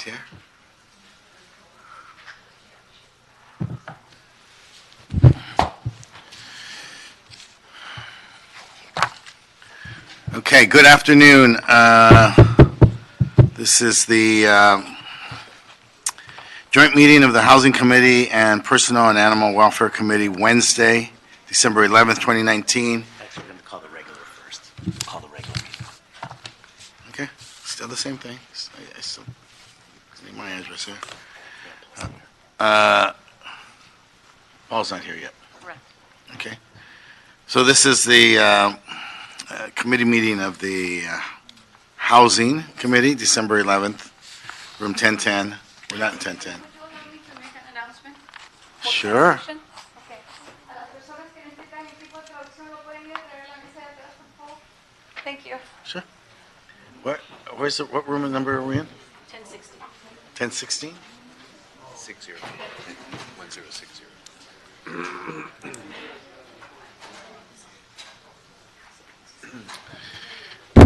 He's here. Okay, good afternoon. This is the joint meeting of the Housing Committee and Personnel and Animal Welfare Committee, Wednesday, December 11th, 2019. Actually, we're going to call the regular first. Call the regular meeting. Okay, still the same thing. I still need my address here. Paul's not here yet. Correct. Okay. So this is the committee meeting of the Housing Committee, December 11th, room 1010. We're not in 1010. Would you allow me to make an announcement? Sure. Okay. A las personas que necesitan equipo de traducción lo pueden ir a traer la mesa de atrás, por favor. Thank you. Sure. What room and number are we in? 1060. 1016? 60. 1060.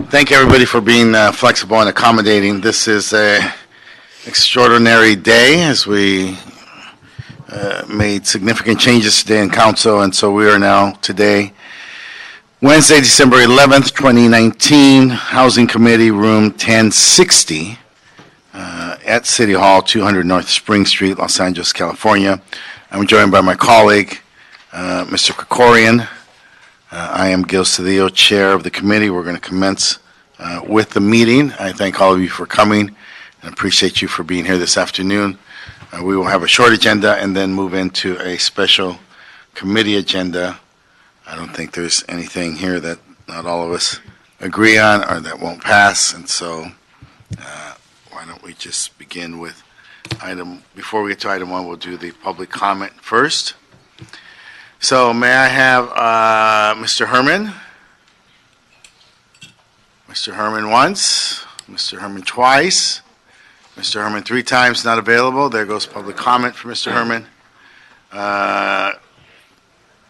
Thank everybody for being flexible and accommodating. This is an extraordinary day as we made significant changes today in council, and so we are now today, Wednesday, December 11th, 2019, Housing Committee, room 1060 at City Hall, 200 North Spring Street, Los Angeles, California. I'm joined by my colleague, Mr. Krikorian. I am Gil Cedillo, chair of the committee. We're going to commence with the meeting. I thank all of you for coming and appreciate you for being here this afternoon. We will have a short agenda and then move into a special committee agenda. I don't think there's anything here that not all of us agree on or that won't pass, and so why don't we just begin with before we get to item one, we'll do the public comment first. So may I have Mr. Herman? Mr. Herman once, Mr. Herman twice, Mr. Herman three times, not available. There goes public comment for Mr. Herman.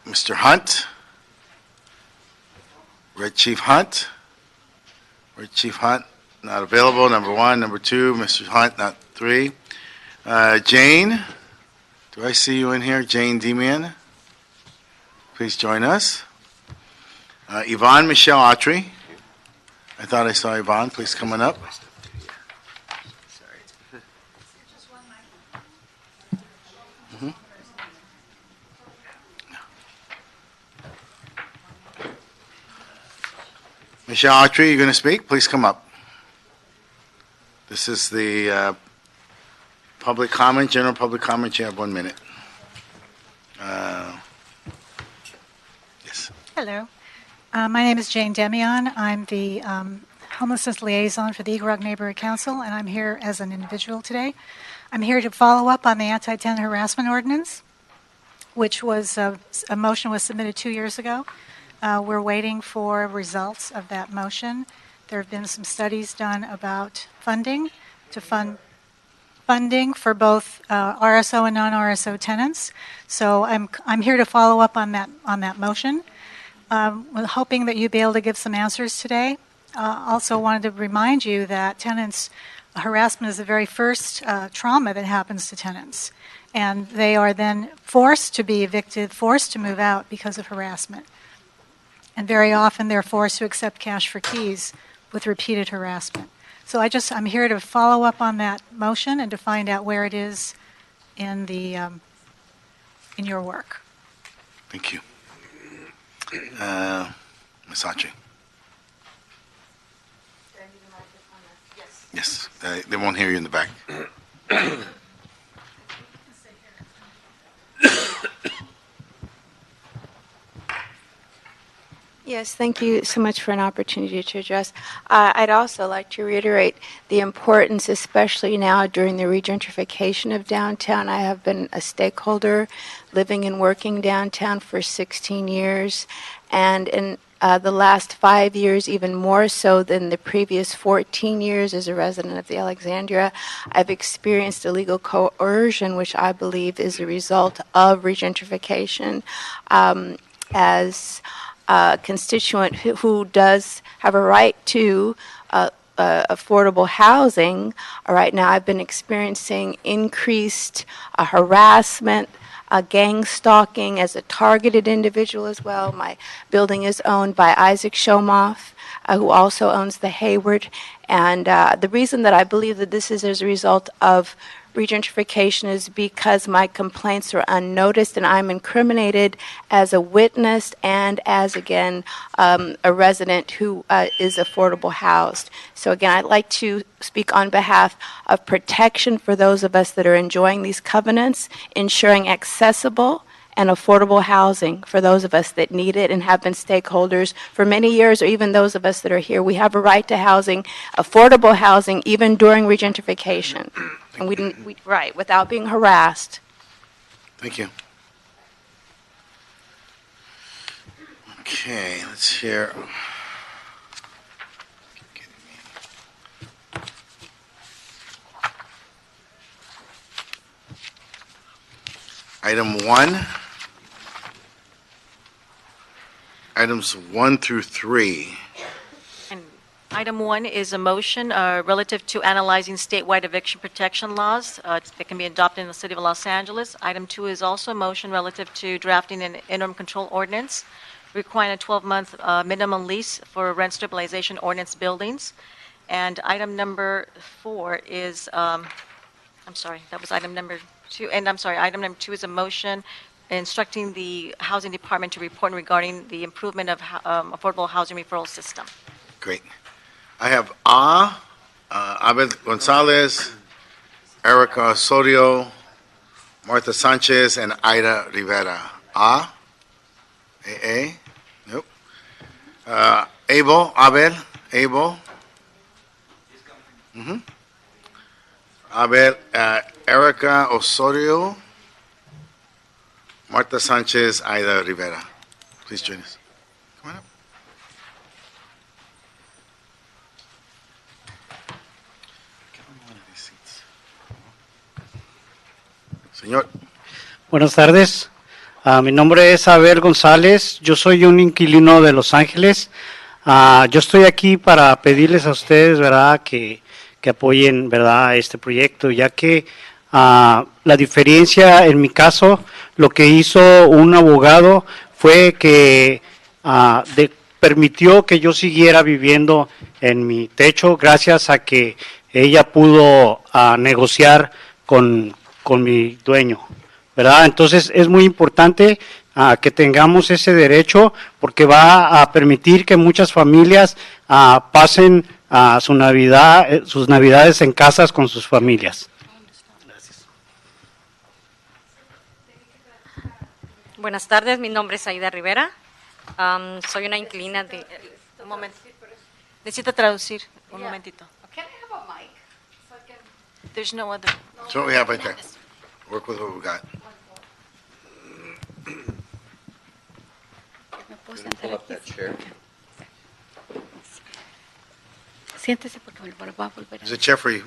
Mr. Hunt? Red Chief Hunt? Red Chief Hunt, not available. Number one. Number two, Mr. Hunt, not three. Jane? Do I see you in here? Jane Demian? Please join us. Yvonne Michelle Autry. I thought I saw Yvonne. Please come on up. Mm-hmm. Michelle Autry, you're going to speak? Please come up. This is the public comment, general public comment. You have 1 minute. Yes. Hello. My name is Jane Demian. I'm the homelessness liaison for the Eagle Neighborhood Council, and I'm here as an individual today. I'm here to follow up on the Anti-Tenant Harassment Ordinance, which was a motion was submitted 2 years ago. We're waiting for results of that motion. There have been some studies done about funding for both RSO and non-RSO tenants. So I'm here to follow up on that motion. We're hoping that you'll be able to give some answers today. Also wanted to remind you that tenants harassment is the very first trauma that happens to tenants, and they are then forced to be evicted, forced to move out because of harassment. And very often they're forced to accept cash for keys with repeated harassment. So I'm here to follow up on that motion and to find out where it is in the in your work. Thank you. Ms. Autry. Yes, they won't hear you in the back. Yes, thank you so much for an opportunity to address. I'd also like to reiterate the importance, especially now during the regentrification of downtown. I have been a stakeholder living and working downtown for 16 years, and in the last 5 years, even more so than the previous 14 years as a resident of the Alexandria, I've experienced illegal coercion, which I believe is a result of regentrification. As a constituent who does have a right to affordable housing, right now I've been experiencing increased harassment, gang stalking as a targeted individual as well. My building is owned by Isaac Shomoff, who also owns the Hayward. And the reason that I believe that this is as a result of regentrification is because my complaints are unnoticed and I'm incriminated as a witness and as, again, a resident who is affordable housed. So again, I'd like to speak on behalf of protection for those of us that are enjoying these covenants, ensuring accessible and affordable housing for those of us that need it and have been stakeholders for many years, or even those of us that are here. We have a right to housing, affordable housing, even during regentrification. And right, without being harassed. Thank you. Okay, let's hear. Item 1. Items 1 through 3. And item 1 is a motion relative to analyzing statewide eviction protection laws that can be adopted in the city of Los Angeles. Item 2 is also a motion relative to drafting an interim control ordinance requiring a 12-month minimum lease for rent stabilization ordinance buildings. And item number 4 is, I'm sorry, that was item number 2. And I'm sorry, item number 2 is a motion instructing the Housing Department to report regarding the improvement of affordable housing referral system. Great. I have Abel Gonzalez, Erica Osorio, Marta Sanchez, and Ida Rivera. A? Nope. Abel, Abel. Abel, Erica Osorio, Marta Sanchez, Ida Rivera. Please join us. Come on up. Señor. Buenas tardes. Mi nombre es Abel González. Yo soy un inquilino de Los Ángeles. Yo estoy aquí para pedirles a ustedes, ¿verdad?, que apoyen, ¿verdad?, este proyecto, ya que la diferencia en mi caso, lo que hizo un abogado fue que permitió que yo siguiera viviendo en mi techo gracias a que ella pudo negociar con mi dueño, ¿verdad? Entonces es muy importante que tengamos ese derecho porque va a permitir que muchas familias pasen sus navidades en casas con sus familias. Buenas tardes, mi nombre es Aida Rivera. Soy una inquilina de... Un momento. Necesita traducir. Un momentito. There's no other. That's what we have right there. Work with what we got. Pull up that chair. Siéntese porque me lo va a volver a... There's a chair for you.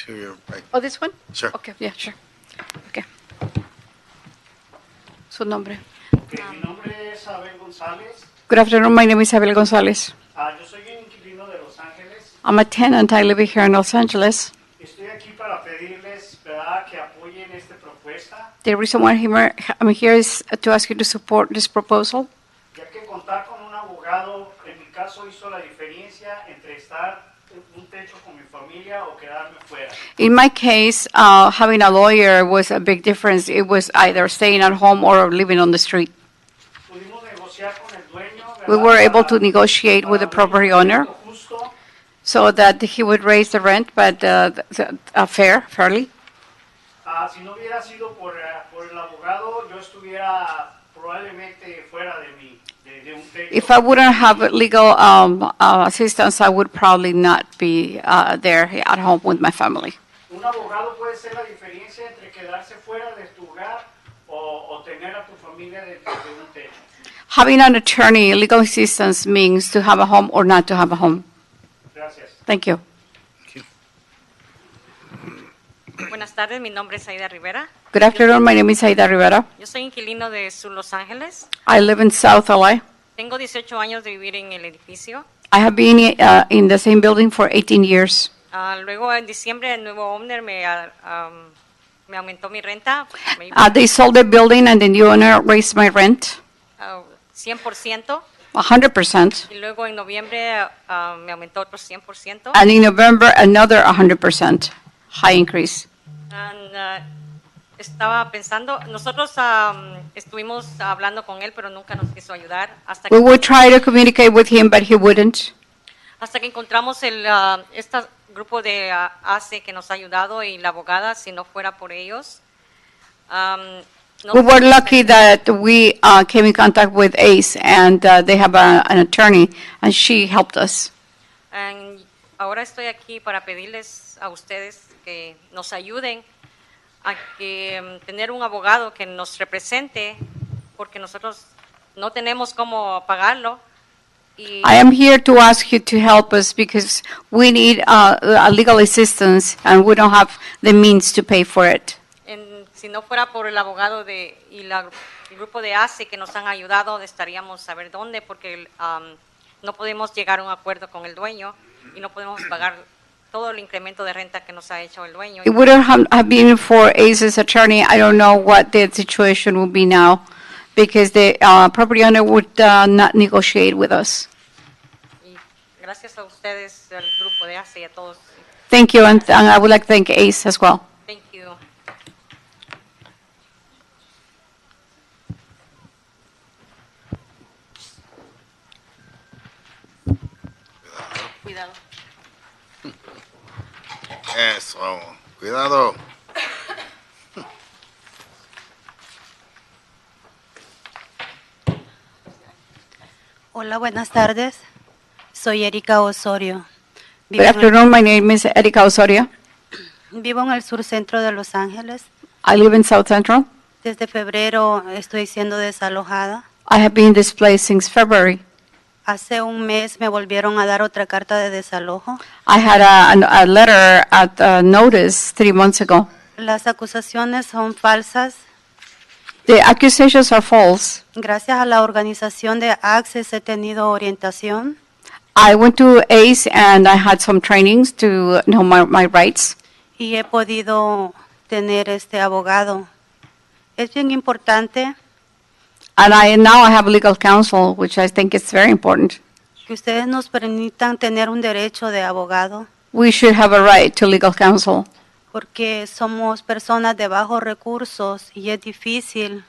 To your right. Oh, this one? Sure. Okay, yeah, sure. Okay. Su nombre. Mi nombre es Abel González. Good afternoon, my name is Abel Gonzalez. Yo soy un inquilino de Los Ángeles. I'm a tenant, I live here in Los Angeles. Estoy aquí para pedirles, ¿verdad?, que apoyen esta propuesta, The reason why I'm here is to ask you to support this proposal. ya que contar con un abogado, en mi caso, hizo la diferencia entre estar en un techo con mi familia o quedarme fuera. In my case, having a lawyer was a big difference. It was either staying at home or living on the street. Pudimos negociar con el dueño, ¿verdad?, We were able to para- negotiate with the para un property owner incremento justo. so that he would raise the rent, but fairly. Si no hubiera sido por el abogado, yo estuviera probablemente fuera de un techo. If I wouldn't have legal assistance, I would probably not be there at home with my family. Un abogado puede ser la diferencia entre quedarse fuera de tu hogar o tener a tu familia dentro de un techo. Having an attorney, legal assistance means to have a home or not to have a home. Gracias. Thank you. Buenas tardes, mi nombre es Aida Rivera. Good afternoon, my name is Aida Rivera. Yo soy inquilino de Sur Los Ángeles. I live in South LA. Tengo 18 años de vivir en el edificio. I have been in the same building for 18 years. Luego en diciembre el nuevo owner me aumentó mi renta, maybe, They sold the building and the new owner raised my rent 100%. 100%. Y luego en noviembre me aumentó otro 100%. And in November, another 100% high increase. And, estaba pensando, nosotros estuvimos hablando con él, pero nunca nos quiso ayudar hasta We que, would try to communicate with him, but he wouldn't. hasta que encontramos este grupo de ACE que nos ha ayudado y la abogada, si no fuera por ellos. No We were sé- lucky that we came in contact with ACE, and they have an attorney, and she helped us. And ahora estoy aquí para pedirles a ustedes que nos ayuden a que tener un abogado que nos represente, porque nosotros no tenemos cómo pagarlo. Y I am here to ask you to help us because we need a legal assistance, and we don't have the means to pay for it. si no fuera por el abogado el grupo de ACE que nos han ayudado, estaríamos a saber dónde, porque no podemos llegar a un acuerdo con el dueño y no podemos pagar todo el incremento de renta que nos ha hecho el dueño. It wouldn't have been for ACE's attorney. I don't know what the situation would be now, because the property owner would not negotiate with us. Y gracias a ustedes, al grupo de ACE y a todos. Thank you, and I would like to thank ACE as well. Thank you. Cuidado. Eso, cuidado. Hola, buenas tardes. Soy Erika Osorio. Good afternoon. My name is Erika Osorio. Vivo en el sur centro de Los Ángeles. I live in South Central. Desde febrero estoy siendo desalojada. I have been displaced since February. Hace un mes me volvieron a dar otra carta de desalojo. I had a letter at notice 3 months ago. Las acusaciones son falsas. The accusations are false. Gracias a la organización de Access he tenido orientación. I went to ACE and I had some trainings to know my rights. Y he podido tener este abogado. Es bien importante And now I have legal counsel, which I think is very important. que ustedes nos permitan tener un derecho de abogado, We should have a right to legal counsel porque somos personas de bajos recursos y es difícil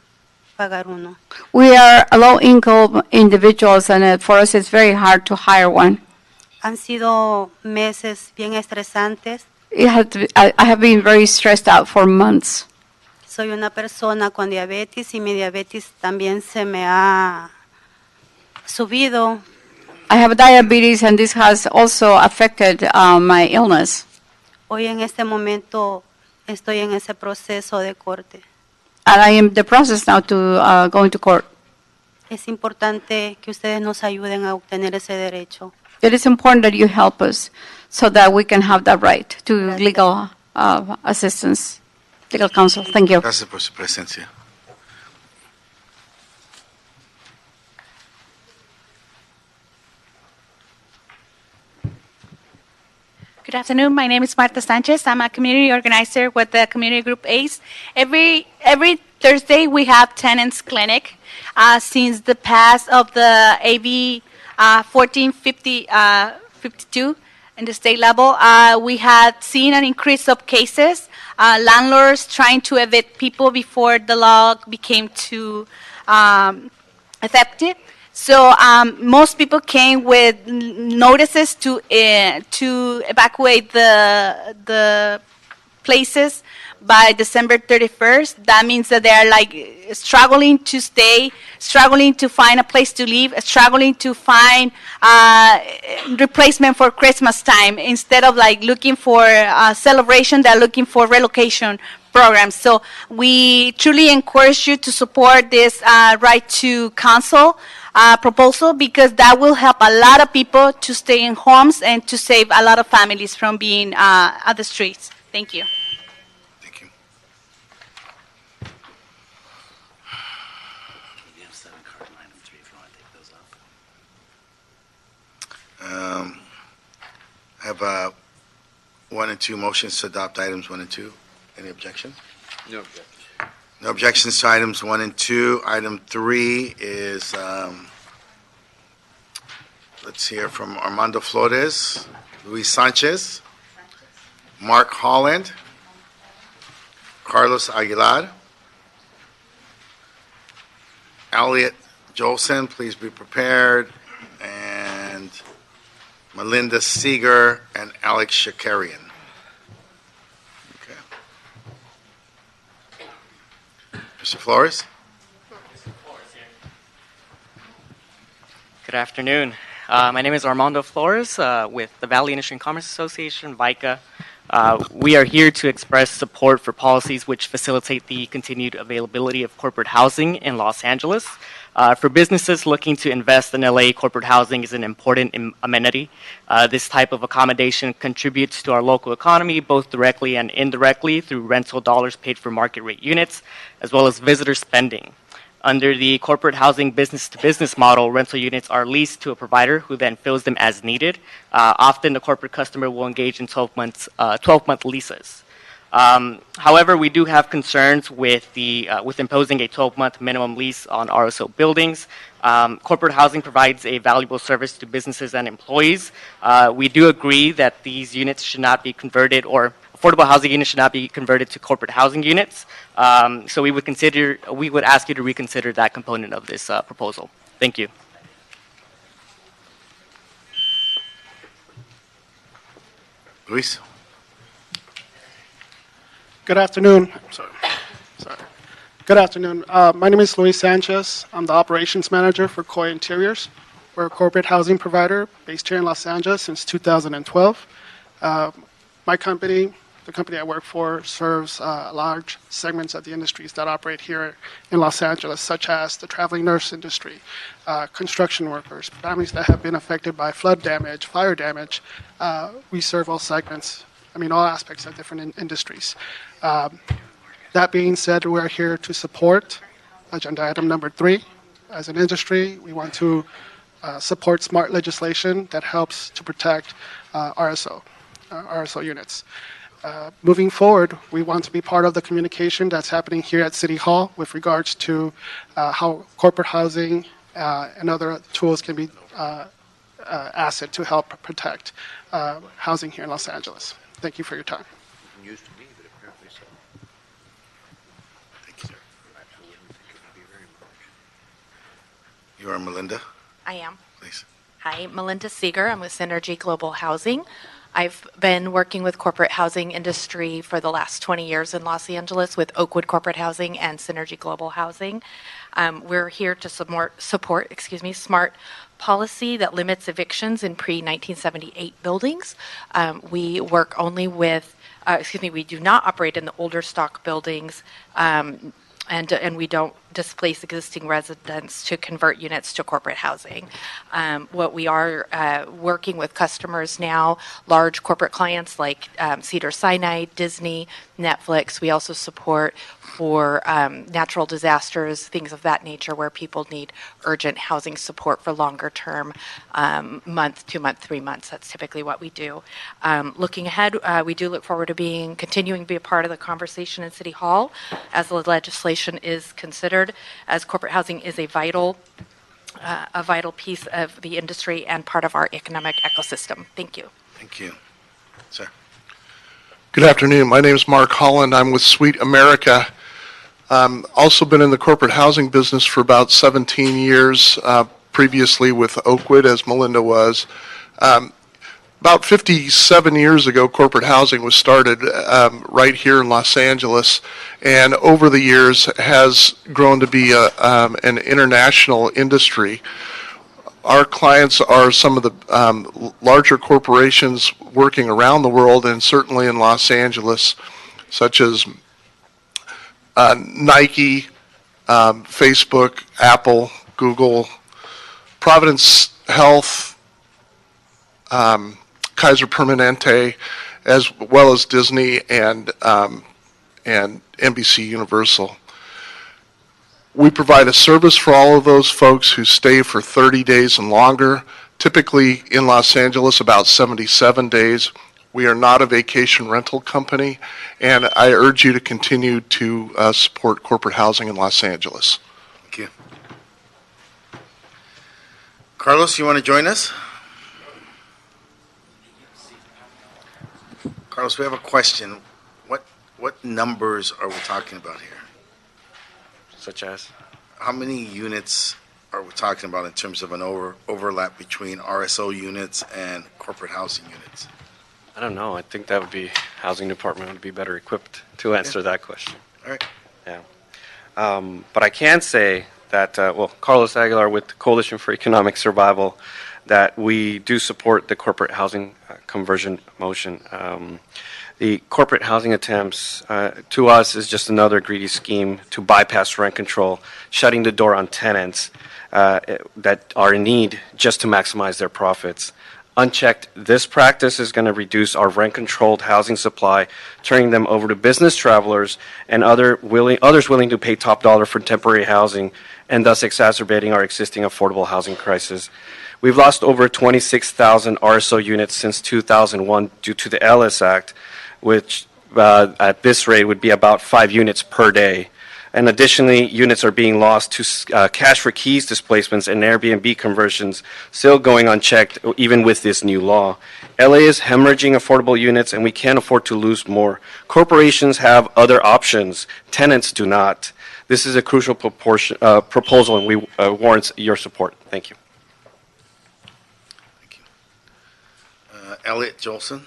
pagar uno. We are low-income individuals, and for us it's very hard to hire one. Han sido meses bien estresantes. I have been very stressed out for months. Soy una persona con diabetes y mi diabetes también se me ha subido. I have diabetes, and this has also affected my illness. Hoy en este momento estoy en ese proceso de corte. And I am in the process now to go into court. Es importante que ustedes nos ayuden a obtener ese derecho. It is important that you help us so that we can have that right to legal assistance, legal counsel. Thank you. Gracias por su presencia. Good afternoon. My name is Marta Sanchez. I'm a community organizer with the community group ACE. Every Thursday we have Tenants Clinic. Since the pass of the AB 1452 in the state level, we had seen an increase of cases. Landlords trying to evict people before the law became too effective. So most people came with notices to evacuate the places by December 31st. That means that they are like struggling to stay, struggling to find a place to live, struggling to find replacement for Christmas time. Instead of like looking for a celebration, they're looking for relocation programs. So we truly encourage you to support this right to counsel proposal, because that will help a lot of people to stay in homes and to save a lot of families from being at the streets. Thank you. Thank you. I have 1 and 2 motions to adopt items 1 and 2. Any objection? No objection. No objections to items 1 and 2. Item 3 is, let's hear from Armando Flores, Luis Sanchez, Mark Holland, Carlos Aguilar, Elliot Jolson, please be prepared, and Melinda Seeger and Alex Shakarian. Okay. Mr. Flores? Good afternoon. My name is Armando Flores with the Valley Industry and Commerce Association, VICA. We are here to express support for policies which facilitate the continued availability of corporate housing in Los Angeles. For businesses looking to invest in LA, corporate housing is an important amenity. This type of accommodation contributes to our local economy both directly and indirectly through rental dollars paid for market rate units, as well as visitor spending. Under the corporate housing business-to-business model, rental units are leased to a provider who then fills them as needed. Often, the corporate customer will engage in 12-month leases. However, we do have concerns with imposing a 12-month minimum lease on RSO buildings. Corporate housing provides a valuable service to businesses and employees. We do agree that these units should not be converted, or affordable housing units should not be converted to corporate housing units. So we would ask you to reconsider that component of this proposal. Thank you. Luis? Good afternoon. Sorry. Good afternoon. My name is Luis Sanchez. I'm the operations manager for Coy Interiors. We're a corporate housing provider based here in Los Angeles since 2012. My company, the company I work for, serves large segments of the industries that operate here in Los Angeles, such as the traveling nurse industry, construction workers, families that have been affected by flood damage, fire damage. We serve all segments, all aspects of different industries. That being said, we're here to support agenda item number 3. As an industry, we want to support smart legislation that helps to protect RSO units. Moving forward, we want to be part of the communication that's happening here at City Hall with regards to how corporate housing and other tools can be asset to help protect housing here in Los Angeles. Thank you for your time. Used to be, but apparently so. Thank you, sir. You are Melinda, I am. please. Hi, Melinda Seeger. I'm with Synergy Global Housing. I've been working with corporate housing industry for the last 20 years in Los Angeles with Oakwood Corporate Housing and Synergy Global Housing. We're here to support smart policy that limits evictions in pre-1978 buildings. We work only with, we do not operate in the older stock buildings, and we don't displace existing residents to convert units to corporate housing. What we are working with customers now, large corporate clients like Cedars-Sinai, Disney, Netflix. We also support for natural disasters, things of that nature, where people need urgent housing support for longer term, month, 2 month, 3 months. That's typically what we do. Looking ahead, we do look forward to continuing to be a part of the conversation in City Hall as the legislation is considered, as corporate housing is a vital piece of the industry and part of our economic ecosystem. Thank you. Thank you. Sir? Good afternoon. My name is Mark Holland. I'm with Sweet America. Also been in the corporate housing business for about 17 years, previously with Oakwood, as Melinda was. About 57 years ago, corporate housing was started right here in Los Angeles, and over the years has grown to be an international industry. Our clients are some of the larger corporations working around the world, and certainly in Los Angeles, such as Nike, Facebook, Apple, Google, Providence Health, Kaiser Permanente, as well as Disney and NBC Universal. We provide a service for all of those folks who stay for 30 days and longer. typically in Los Angeles about 77 days. We are not a vacation rental company, and I urge you to continue to support corporate housing in Los Angeles. Thank you. Carlos, you want to join us? Carlos, we have a question. What numbers are we talking about here? Such as? How many units are we talking about in terms of an overlap between RSO units and corporate housing units? I don't know. I think that would be, housing department would be better equipped to answer that question. All right. Yeah. But I can say that, Carlos Aguilar with the Coalition for Economic Survival, that we do support the corporate housing conversion motion. The corporate housing attempts, to us, is just another greedy scheme to bypass rent control, shutting the door on tenants that are in need just to maximize their profits. Unchecked, this practice is going to reduce our rent-controlled housing supply, turning them over to business travelers and others willing to pay top dollar for temporary housing, and thus exacerbating our existing affordable housing crisis. We've lost over 26,000 RSO units since 2001 due to the Ellis Act, which at this rate would be about 5 units per day. And additionally, units are being lost to cash for keys displacements and Airbnb conversions, still going unchecked even with this new law. LA is hemorrhaging affordable units, and we can't afford to lose more. Corporations have other options. Tenants do not. This is a crucial proposal, and we warrants your support. Thank you. Thank you. Elliot Jolson.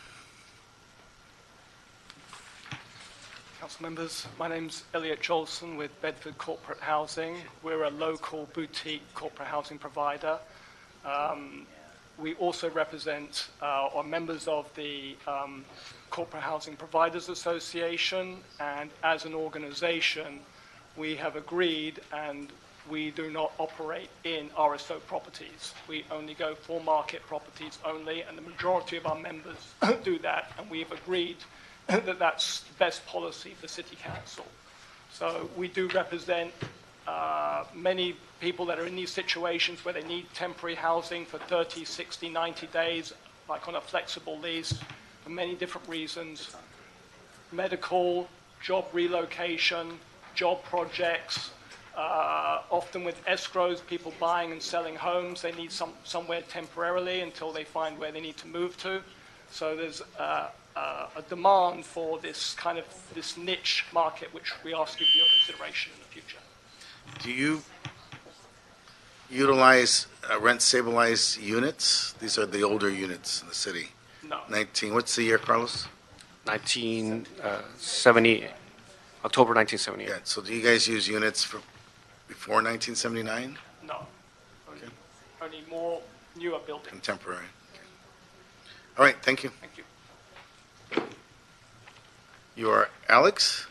Council members, my name's Elliot Jolson with Bedford Corporate Housing. We're a local boutique corporate housing provider. We also represent or members of the Corporate Housing Providers Association, and as an organization, we have agreed, and we do not operate in RSO properties. We only go for market properties only, and the majority of our members do that, and we have agreed that that's the best policy for City Council. So we do represent many people that are in these situations where they need temporary housing for 30, 60, 90 days, like on a flexible lease, for many different reasons. Medical, job relocation, job projects, often with escrows, people buying and selling homes, they need somewhere temporarily until they find where they need to move to. So there's a demand for this kind of this niche market, which we ask you for your consideration in the future. Do you utilize rent-stabilized units? These are the older units in the city. No. What's the year, Carlos? 1970, October 1978. Yeah, so do you guys use units before 1979? No. Only more newer buildings. Contemporary. Okay. All right, thank you. Thank you. You are Alex?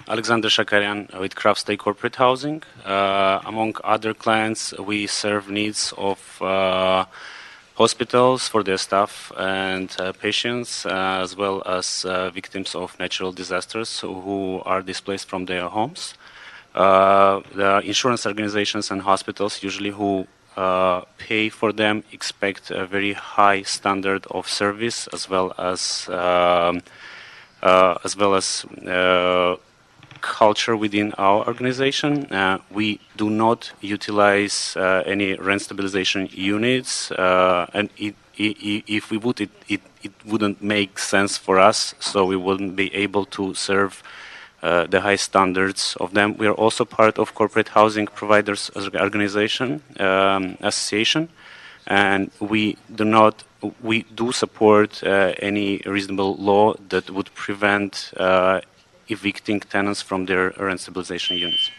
Alexander Shakarian with Craft Stay Corporate Housing. Among other clients, we serve needs of hospitals for their staff and patients, as well as victims of natural disasters who are displaced from their homes. The insurance organizations and hospitals usually who pay for them expect a very high standard of service, as well as culture within our organization. We do not utilize any rent stabilization units, and if we would, it wouldn't make sense for us, so we wouldn't be able to serve the high standards of them. We are also part of Corporate Housing Providers Organization Association, and we do support any reasonable law that would prevent evicting tenants from their rent stabilization units.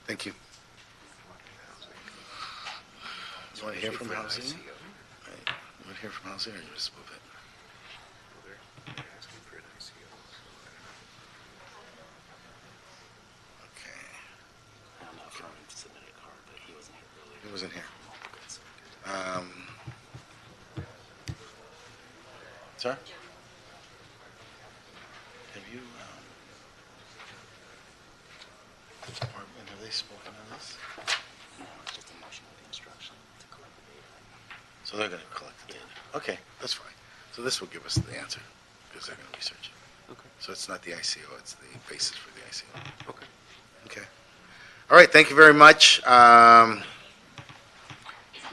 Thank you. You want to hear from housing? You want to hear from housing, or you just move it? He wasn't here. Sir? Have you, department, have they spoken on this? So they're going to collect the data. Okay, that's fine. So this will give us the answer, because they're going to research it. Okay. So it's not the ICO, it's the basis for the ICO. Okay. Okay. All right, thank you very much.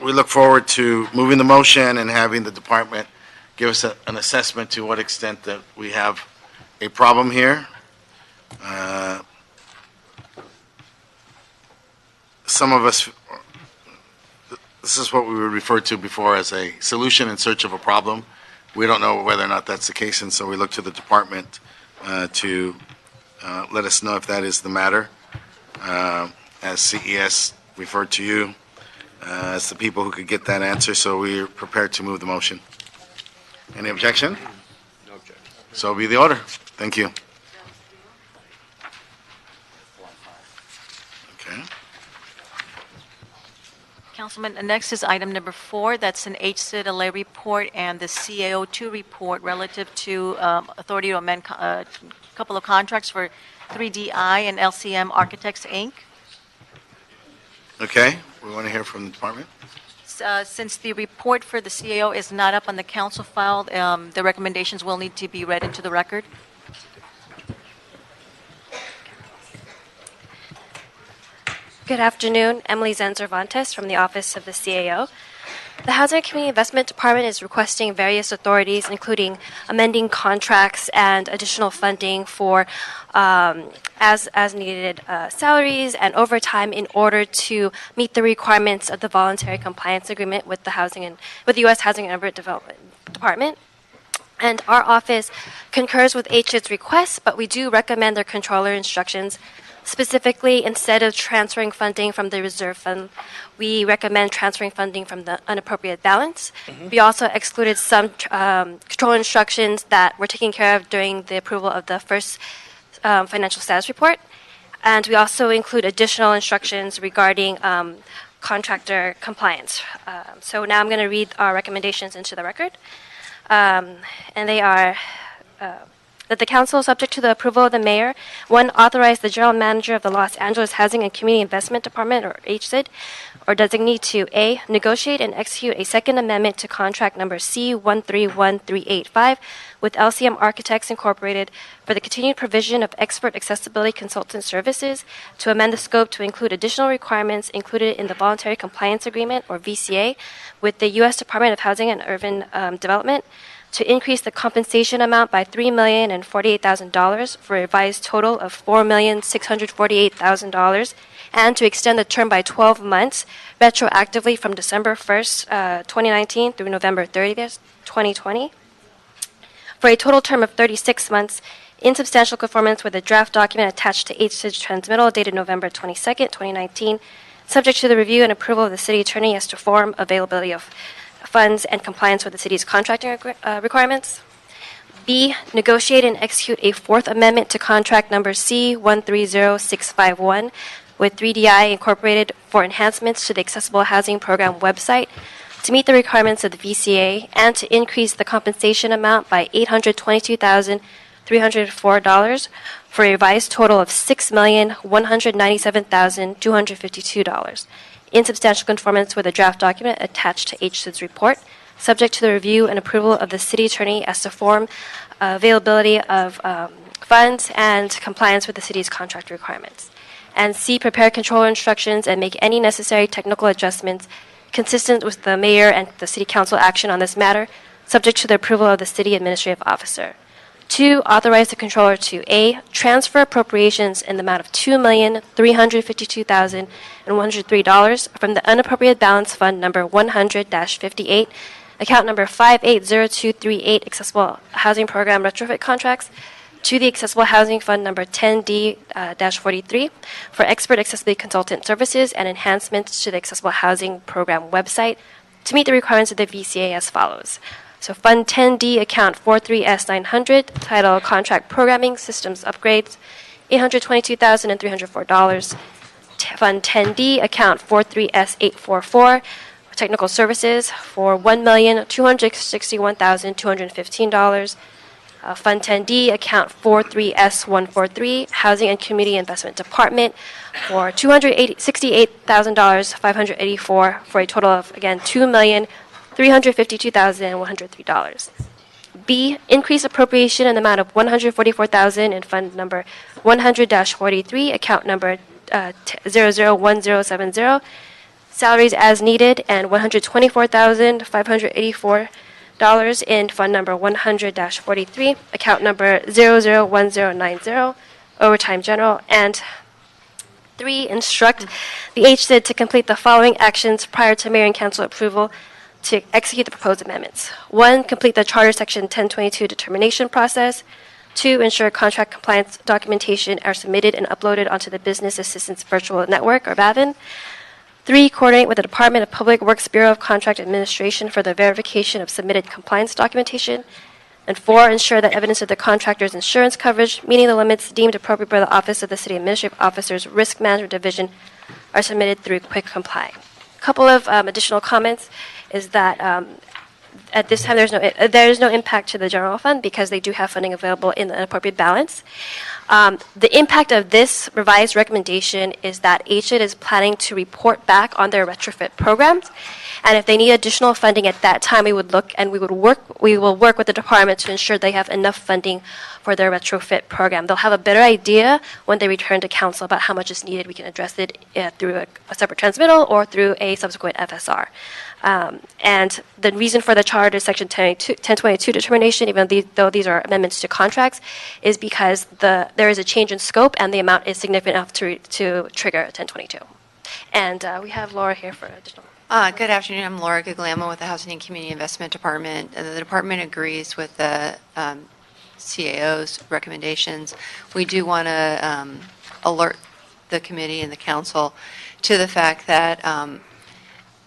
We look forward to moving the motion and having the department give us an assessment to what extent that we have a problem here. Some of us, this is what we would refer to before as a solution in search of a problem. We don't know whether or not that's the case, and so we look to the department to let us know if that is the matter. As CES referred to you as the people who could get that answer, so we're prepared to move the motion. Any objection? No objection. So be the order. Thank you. Okay. Councilman, next is item number 4. That's an HCID LA report and the CAO2 report relative to authority to amend a couple of contracts for 3DI and LCM Architects, Inc. Okay, we want to hear from the department. Since the report for the CAO is not up on the council file, the recommendations will need to be read into the record. Good afternoon, Emily Zen-Cervantes from the Office of the CAO. The Housing and Community Investment Department is requesting various authorities, including amending contracts and additional funding for as needed salaries and overtime in order to meet the requirements of the voluntary compliance agreement with the U.S. Housing and Urban Development Department. And our office concurs with HID's requests, but we do recommend their controller instructions. Specifically, instead of transferring funding from the reserve fund, we recommend transferring funding from the unappropriated balance. We also excluded some control instructions that were taken care of during the approval of the first financial status report. And we also include additional instructions regarding contractor compliance. So now I'm going to read our recommendations into the record. And they are that the council, subject to the approval of the mayor, 1, authorize the general manager of the Los Angeles Housing and Community Investment Department, or HCID, or designee to A, negotiate and execute a second amendment to contract number C131385 with LCM Architects Incorporated for the continued provision of expert accessibility consultant services to amend the scope to include additional requirements included in the Voluntary Compliance Agreement, or VCA, with the U.S. Department of Housing and Urban Development, to increase the compensation amount by $3,048,000 for a revised total of $4,648,000, and to extend the term by 12 months, retroactively from December 1st, 2019 through November 30th, 2020, for a total term of 36 months, in substantial conformance with the draft document attached to HCID's transmittal dated November 22nd, 2019, subject to the review and approval of the city attorney as to form, availability of funds, and compliance with the city's contracting requirements. B, negotiate and execute a fourth amendment to contract number C130651 with 3DI Incorporated for enhancements to the Accessible Housing Program website to meet the requirements of the VCA and to increase the compensation amount by $822,304 for a revised total of $6,197,252. In substantial conformance with the draft document attached to HCID's report, subject to the review and approval of the city attorney as to form, availability of funds, and compliance with the city's contract requirements. And C, prepare controller instructions and make any necessary technical adjustments consistent with the mayor and the city council action on this matter, subject to the approval of the city administrative officer. 2, authorize the controller to A, transfer appropriations in the amount of $2,352,103 from the unappropriated balance fund number 100-58, account number 580238, Accessible Housing Program retrofit contracts, to the Accessible Housing Fund number 10D-43 for expert accessibility consultant services and enhancements to the Accessible Housing Program website to meet the requirements of the VCA as follows. So Fund 10D, account 43S900, title Contract Programming Systems Upgrades, $822,304. Fund 10D, account 43S844, Technical Services for $1,261,215. Fund 10D, account 43S143, Housing and Community Investment Department, for $268,584 for a total of, again, $2,352,103. B, increase appropriation in the amount of $144,000 in fund number 100-43, account number 001070, salaries as needed, and $124,584 in fund number 100-43, account number 001090, overtime general, and 3, instruct the HCID to complete the following actions prior to Mayor and Council approval to execute the proposed amendments. 1, complete the Charter Section 1022 determination process. 2, ensure contract compliance documentation are submitted and uploaded onto the Business Assistance Virtual Network, or BAVN. 3, coordinate with the Department of Public Works Bureau of Contract Administration for the verification of submitted compliance documentation. And 4, ensure that evidence of the contractor's insurance coverage, meeting the limits deemed appropriate by the Office of the City Administrative Officer's Risk Management Division, are submitted through Quick Comply. A couple of additional comments is that at this time there is no impact to the general fund because they do have funding available in the appropriate balance. The impact of this revised recommendation is that HID is planning to report back on their retrofit programs, and if they need additional funding at that time, we will work with the department to ensure they have enough funding for their retrofit program. They'll have a better idea when they return to council about how much is needed. We can address it through a separate transmittal or through a subsequent FSR. And the reason for the Charter Section 1022 determination, even though these are amendments to contracts, is because there is a change in scope and the amount is significant enough to trigger 1022. And we have Laura here for additional. Good afternoon. I'm Laura Guglielmo with the Housing and Community Investment Department. The department agrees with the CAO's recommendations. We do want to alert the committee and the council to the fact that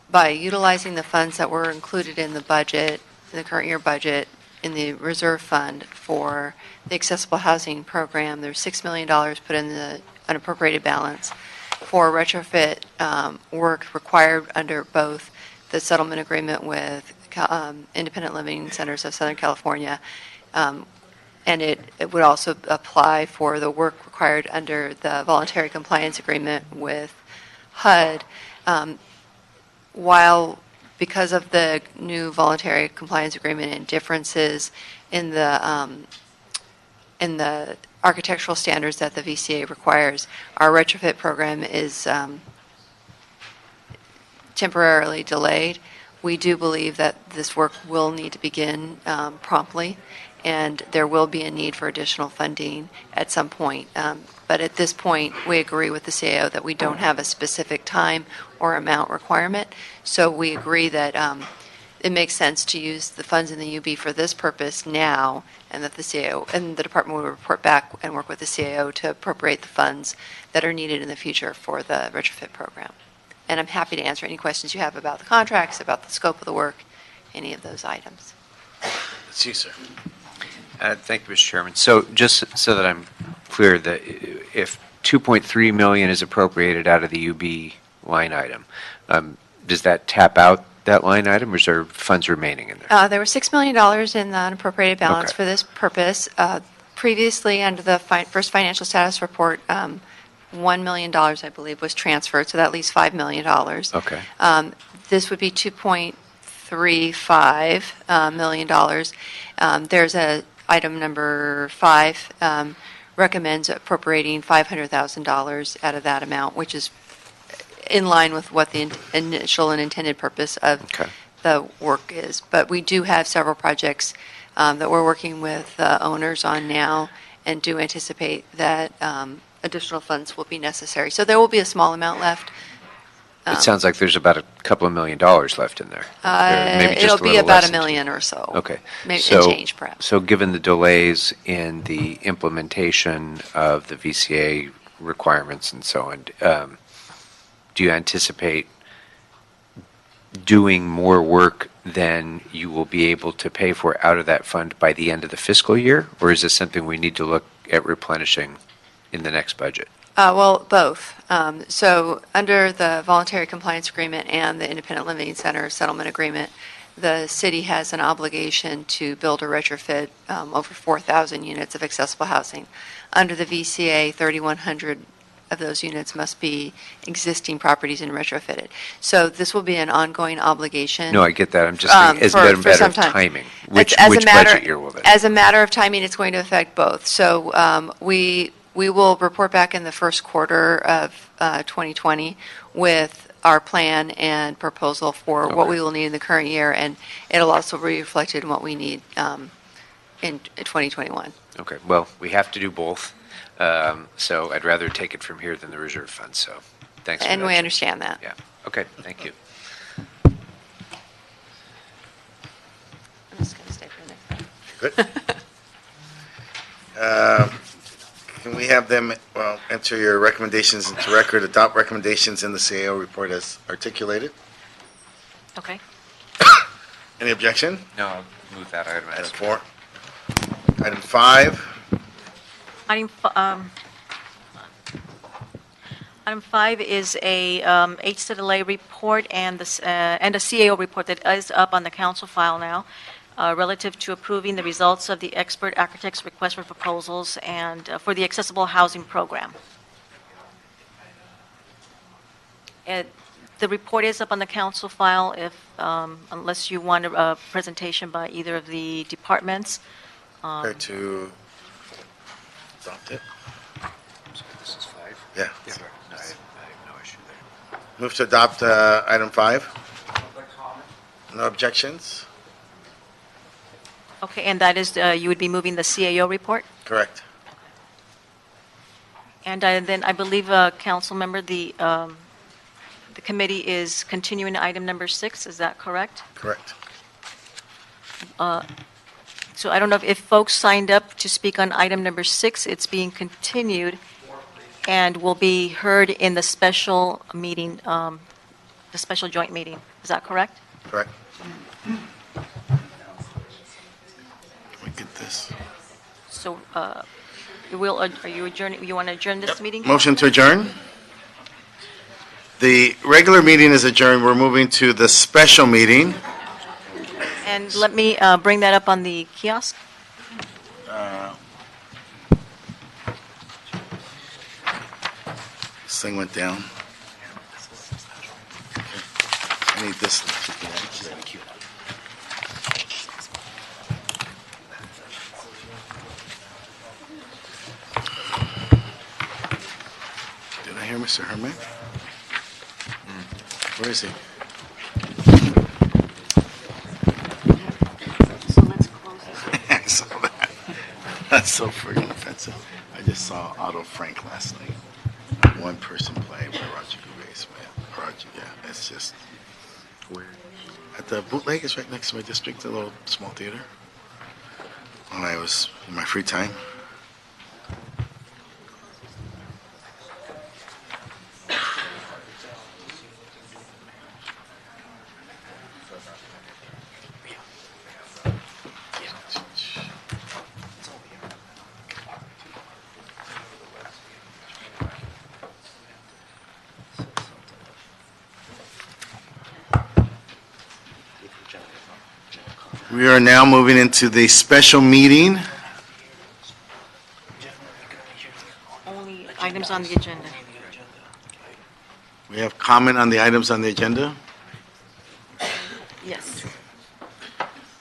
by utilizing the funds that were included in the budget, in the current year budget, in the reserve fund for the accessible housing program, there's $6 million put in the unappropriated balance for retrofit work required under both the settlement agreement with Independent Living Centers of Southern California, and it would also apply for the work required under the voluntary compliance agreement with HUD. While because of the new voluntary compliance agreement and differences in the architectural standards that the VCA requires, our retrofit program is temporarily delayed. We do believe that this work will need to begin promptly, and there will be a need for additional funding at some point. But at this point, we agree with the CAO that we don't have a specific time or amount requirement. So we agree that it makes sense to use the funds in the UB for this purpose now, and that the CAO and the department will report back and work with the CAO to appropriate the funds that are needed in the future for the retrofit program. And I'm happy to answer any questions you have about the contracts, about the scope of the work, any of those items. It's you, sir. Thank you, Mr. Chairman. So just so that I'm clear, that if $2.3 million is appropriated out of the UB line item, does that tap out that line item, or is there funds remaining in there? There were $6 million in the unappropriated balance for this purpose. Previously, under the first financial status report, $1 million, I believe, was transferred, so that leaves $5 million. Okay. This would be $2.35 million. There's a item number 5 recommends appropriating $500,000 out of that amount, which is in line with what the initial and intended purpose of the work is. But we do have several projects that we're working with owners on now, and do anticipate that additional funds will be necessary. So there will be a small amount left. It sounds like there's about a couple of $1 million left in there. Maybe just It'll a be little about less $1 million or so. Okay. Maybe and change, perhaps. So given the delays in the implementation of the VCA requirements and so on, do you anticipate doing more work than you will be able to pay for out of that fund by the end of the fiscal year? Or is this something we need to look at replenishing in the next budget? Well, both. So under the voluntary compliance agreement and the Independent Living Center settlement agreement, the city has an obligation to build or retrofit over 4,000 units of accessible housing. Under the VCA, 3,100 of those units must be existing properties and retrofitted. So this will be an ongoing obligation. No, I get that. I'm just thinking, as a matter for some of time. timing, It's which budget year will that be? As a matter of timing, it's going to affect both. So we will report back in the first quarter of 2020 with our plan and proposal for what we will need in the current year, and it'll also be reflected in what we need in 2021. Okay, well, we have to do both, so I'd rather take it from here than the reserve fund, so thanks for that. And we understand that. Yeah, okay, thank you. I'm just going to stay for the next one. Good. Can we have them, enter your recommendations into record, adopt recommendations in the CAO report as articulated? Okay. Any objection? No, I'll move that item Item as 4. Item 5. Item 5 is a HCLA report and a CAO report that is up on the council file now, relative to approving the results of the expert architect's request for proposals and for the accessible housing program. The report is up on the council file unless you want a presentation by either of the departments. Care to adopt it? So this is 5? Yeah. I have no issue there. Move to adopt item 5. No objections? Okay, and that is, you would be moving the CAO report? Correct. And then I believe, council member, the committee is continuing item number 6, is that correct? Correct. So I don't know if folks signed up to speak on item number 6, it's being continued and will be heard in the special meeting, the special joint meeting. Is that correct? Correct. Get this. So, are you adjourning, you want to adjourn this meeting? Motion to adjourn. The regular meeting is adjourned. We're moving to the special meeting. And let me bring that up on the kiosk. This thing went down. Okay. I need this. Did I hear Mr. Herman? Where is he? So let's close it. I saw that. That's so friggin' offensive. I just saw Otto Frank last night. One person play by Roger Gubase, man. Roger, yeah, it's just. Where? At the Bootleg, is right next to my district, a little small theater. When I was in my free time. We are now moving into the special meeting. Only items on the agenda. We have comment on the items on the agenda. Yes.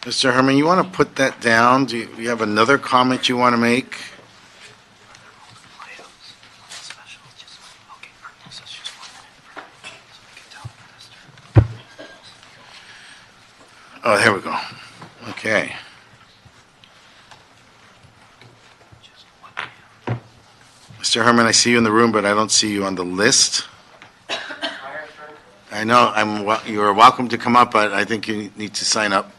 Mr. Herman, you want to put that down? Do you have another comment you want to make? Oh, here we go. Okay. Mr. Herman, I see you in the room, but I don't see you on the list. I know you're welcome to come up, but I think you need to sign up.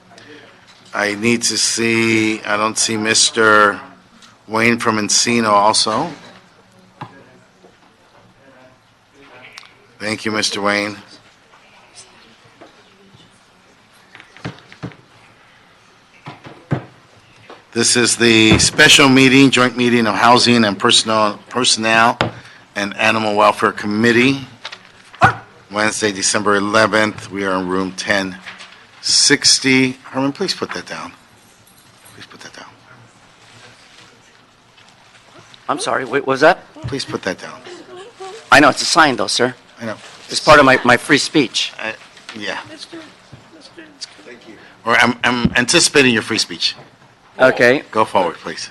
I need to see, I don't see Mr. Wayne from Encino also. Thank you, Mr. Wayne. This is the special meeting, joint meeting of Housing and Personnel and Animal Welfare Committee. Wednesday, December 11th. We are in room 10, 60, Herman, please put that down. Please put that down. I'm sorry, wait, what was that? Please put that down. I know, it's a sign though, sir. I know. It's part of my free speech. Yeah. Or I'm anticipating your free speech. Okay. Go forward, please.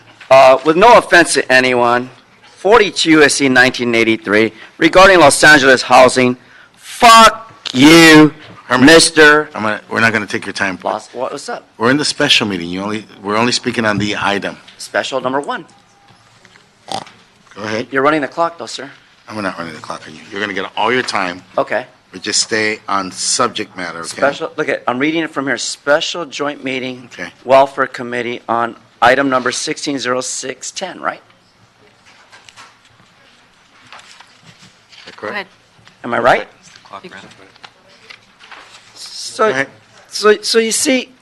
With no offense to anyone, 42 U.S.C. 1983, regarding Los Angeles housing, fuck you, Herman, Mr. We're not going to take your time. What's up? We're in the special meeting. We're only speaking on the item. Special number 1. Go ahead. You're running the clock though, sir. I'm not running the clock on you. You're going to get all your time. Okay. But just stay on subject matter, okay? Special, I'm reading it from here. Special joint meeting, Okay. Welfare Committee on item number 160610, right? Go ahead. Am I right? You- So you see,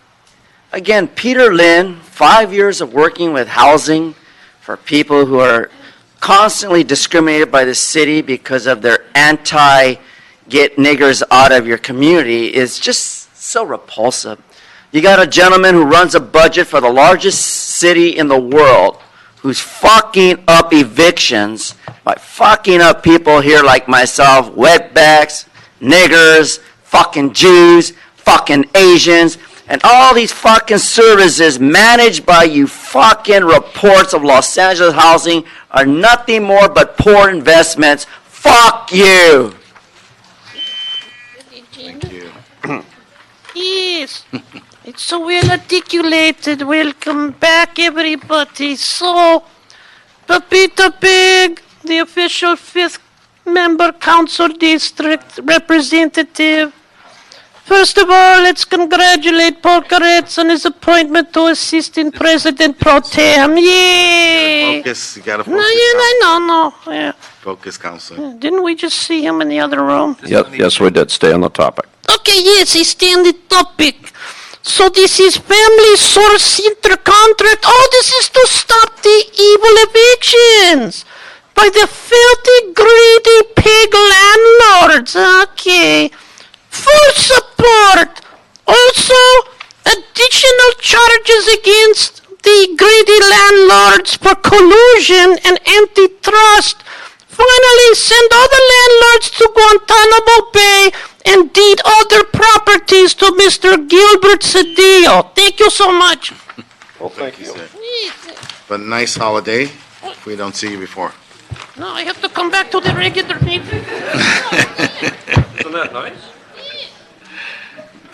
again, Peter Lynn, 5 years of working with housing for people who are constantly discriminated by the city because of their anti-get niggers out of your community is just so repulsive. You got a gentleman who runs a budget for the largest city in the world who's fucking up evictions by fucking up people here like myself, wetbacks, niggers, fucking Jews, fucking Asians, and all these fucking services managed by you fucking reports of Los Angeles housing are nothing more but poor investments. Fuck you. Thank you. Yes, it's so well articulated. Welcome back, everybody. So, Pepita Pig, the official 5th member council district representative. First of all, let's congratulate Paul Koretz on his appointment to assistant president pro tem. Yay! Focus. You got to No, focus. yeah. Focus, Counselor. Didn't we just see him in the other room? Yes, we did. Stay on the topic. Okay, yes, I stay on the topic. So this is family source center contract. Oh, this is to stop the evil evictions by the filthy, greedy pig landlords. Okay. Full support. Also, additional charges against the greedy landlords for collusion and antitrust. Finally, send all the landlords to Guantanamo Bay and deed all their properties to Mr. Gilbert Cedillo. Thank you so much. Well, thank you. But nice holiday if we don't see you before. No, I have to come back to the regular meeting. Isn't that nice?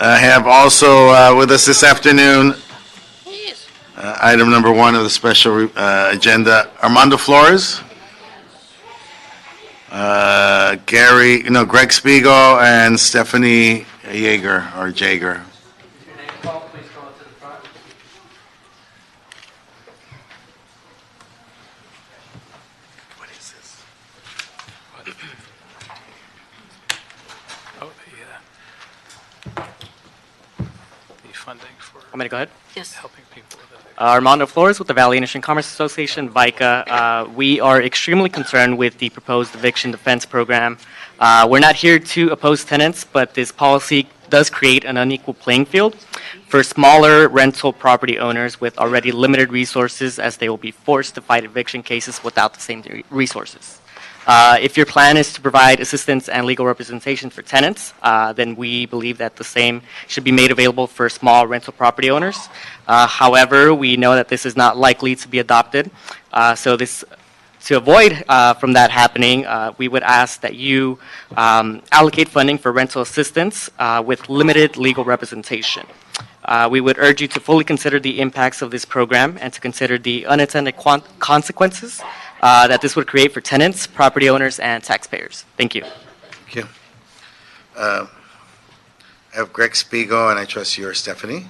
I have also with us this afternoon, item number 1 of the special agenda, Armando Flores, Greg Spiegel, and Stephanie Jaeger. What is this? The funding for Want me to go ahead? Yes. helping people with it. Armando Flores with the Valley Industry and Commerce Association, VICA. We are extremely concerned with the proposed eviction defense program. We're not here to oppose tenants, but this policy does create an unequal playing field for smaller rental property owners with already limited resources, as they will be forced to fight eviction cases without the same resources. If your plan is to provide assistance and legal representation for tenants, then we believe that the same should be made available for small rental property owners. However, we know that this is not likely to be adopted. To avoid from that happening, we would ask that you allocate funding for rental assistance with limited legal representation. We would urge you to fully consider the impacts of this program and to consider the unintended consequences that this would create for tenants, property owners, and taxpayers. Thank you. Thank you. I have Greg Spiegel, and I trust you're Stephanie.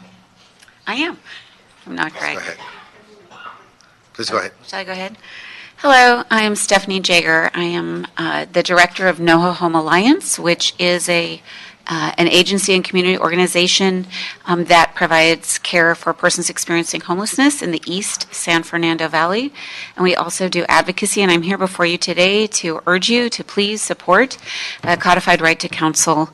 I am. I'm not Greg. Go ahead. Please go ahead. Shall I go ahead? Hello, I am Stephanie Jaeger. I am the director of Noho Home Alliance, which is a an agency and community organization that provides care for persons experiencing homelessness in the East San Fernando Valley. And we also do advocacy, and I'm here before you today to urge you to please support a codified right to counsel.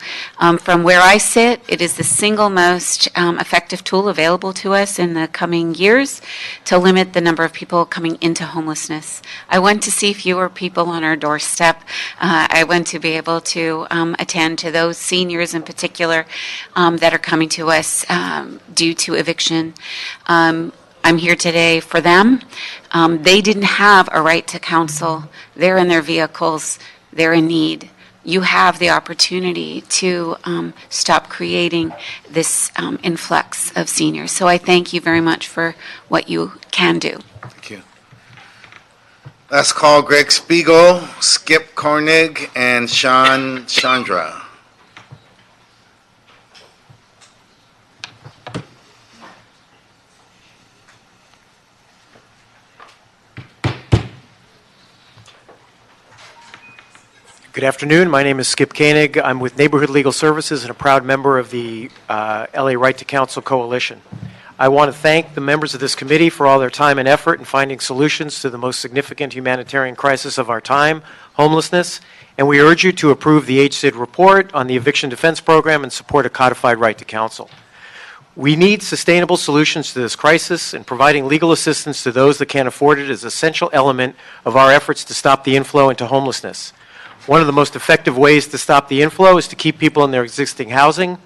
From where I sit, it is the single most effective tool available to us in the coming years to limit the number of people coming into homelessness. I want to see fewer people on our doorstep. I want to be able to attend to those seniors in particular that are coming to us due to eviction. I'm here today for them. They didn't have a right to counsel. They're in their vehicles. They're in need. You have the opportunity to stop creating this influx of seniors. So I thank you very much for what you can do. Thank you. Last call, Greg Spiegel, Skip Kornig, and Sean Chandra. Good afternoon. My name is Skip Koenig. I'm with Neighborhood Legal Services and a proud member of the LA Right to Counsel Coalition. I want to thank the members of this committee for all their time and effort in finding solutions to the most significant humanitarian crisis of our time, homelessness, and we urge you to approve the HCID report on the Eviction Defense Program and support a codified right to counsel. We need sustainable solutions to this crisis, and providing legal assistance to those that can't afford it is an essential element of our efforts to stop the inflow into homelessness. One of the most effective ways to stop the inflow is to keep people in their existing housing.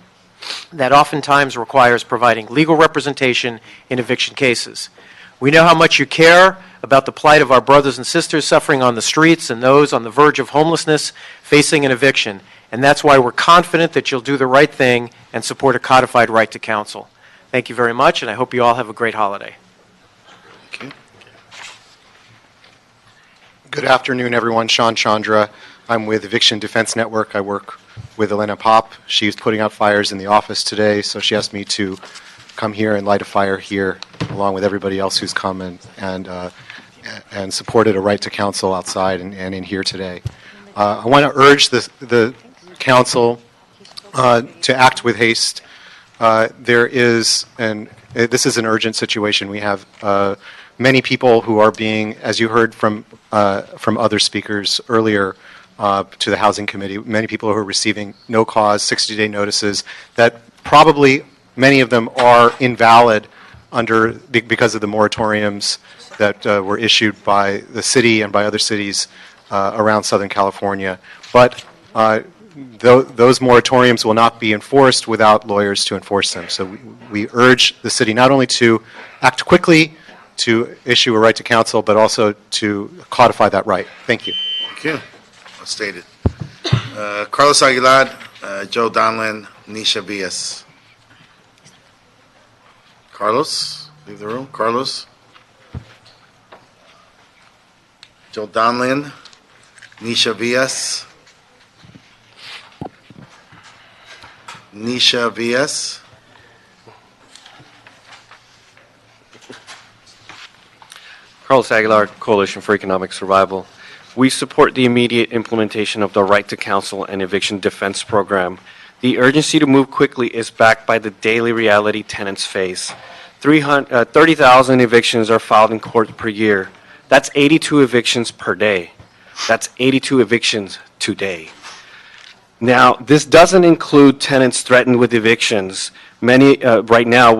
That oftentimes requires providing legal representation in eviction cases. We know how much you care about the plight of our brothers and sisters suffering on the streets and those on the verge of homelessness facing an eviction, and that's why we're confident that you'll do the right thing and support a codified right to counsel. Thank you very much, and I hope you all have a great holiday. Thank you. Good afternoon, everyone. Sean Chandra. I'm with Eviction Defense Network. I work with Elena Pop. She's putting out fires in the office today, so she asked me to come here and light a fire here, along with everybody else who's come and supported a right to counsel outside and in here today. I want to urge the council to act with haste. This is an urgent situation. We have many people who are being, as you heard from other speakers earlier, to the Housing Committee, many people who are receiving no cause, 60-day notices that probably many of them are invalid because of the moratoriums that were issued by the city and by other cities around Southern California. But those moratoriums will not be enforced without lawyers to enforce them. So we urge the city not only to act quickly to issue a right to counsel, but also to codify that right. Thank you. Thank you. Well stated. Carlos Aguilar, Joe Donlin, Nisha Villas. Carlos, leave the room. Carlos. Joe Donlin, Nisha Villas. Nisha Villas. Carlos Aguilar, Coalition for Economic Survival. We support the immediate implementation of the Right to Counsel and Eviction Defense Program. The urgency to move quickly is backed by the daily reality tenants face. 30,000 evictions are filed in court per year. That's 82 evictions per day. That's 82 evictions today. Now, this doesn't include tenants threatened with evictions, many right now,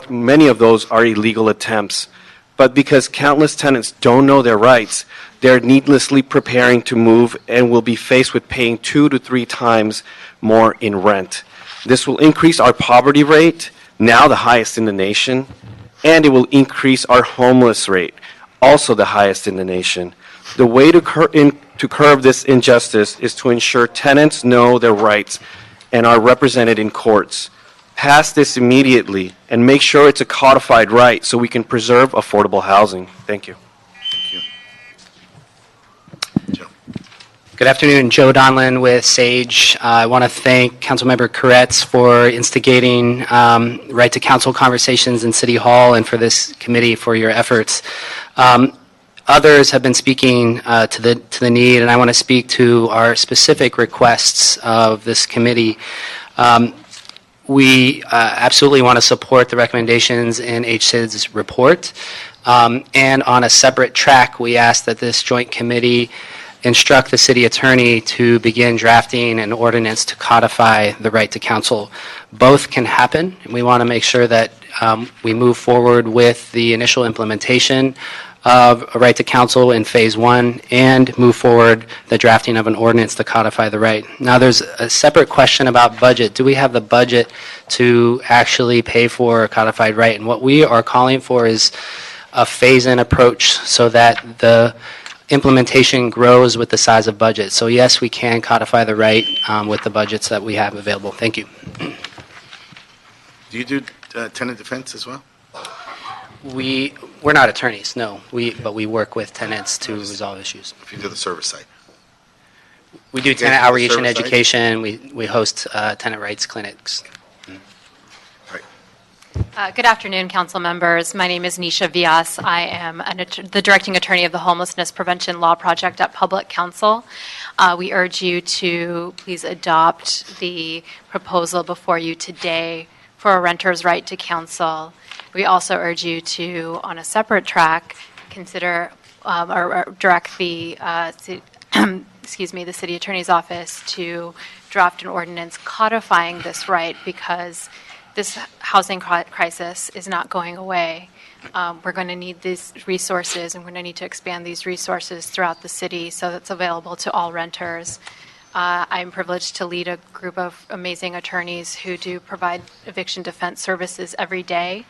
many of those are illegal attempts. But because countless tenants don't know their rights, they're needlessly preparing to move and will be faced with paying 2 to 3 times more in rent. This will increase our poverty rate, now the highest in the nation, and it will increase our homeless rate, also the highest in the nation. The way to curb this injustice is to ensure tenants know their rights and are represented in courts. Pass this immediately and make sure it's a codified right so we can preserve affordable housing. Thank you. Good afternoon, Joe Donlin with SAGE. I want to thank Councilmember Koretz for instigating right to counsel conversations in City Hall and for this committee for your efforts. others have been speaking to the need, and I want to speak to our specific requests of this committee. We absolutely want to support the recommendations in HCID's report. And on a separate track, we ask that this joint committee instruct the city attorney to begin drafting an ordinance to codify the right to counsel. Both can happen, and we want to make sure that we move forward with the initial implementation of a right to counsel in phase 1 and move forward the drafting of an ordinance to codify the right. Now, there's a separate question about budget. Do we have the budget to actually pay for a codified right? And what we are calling for is a phase-in approach so that the implementation grows with the size of budget. So yes, we can codify the right with the budgets that we have available. Thank you. Do you do tenant defense as well? We're not attorneys, no. But we work with tenants to resolve issues. If you do the service side. We do tenant outreach and education. We host tenant rights clinics. Good afternoon, council members. My name is Nisha Vias. I am the directing attorney of the Homelessness Prevention Law Project at Public Counsel. We urge you to please adopt the proposal before you today for a renter's right to counsel. We also urge you to, on a separate track, consider or direct the the city attorney's office to draft an ordinance codifying this right, because this housing crisis is not going away. We're going to need these resources, and we're going to need to expand these resources throughout the city so that's available to all renters. I'm privileged to lead a group of amazing attorneys who do provide eviction defense services every day.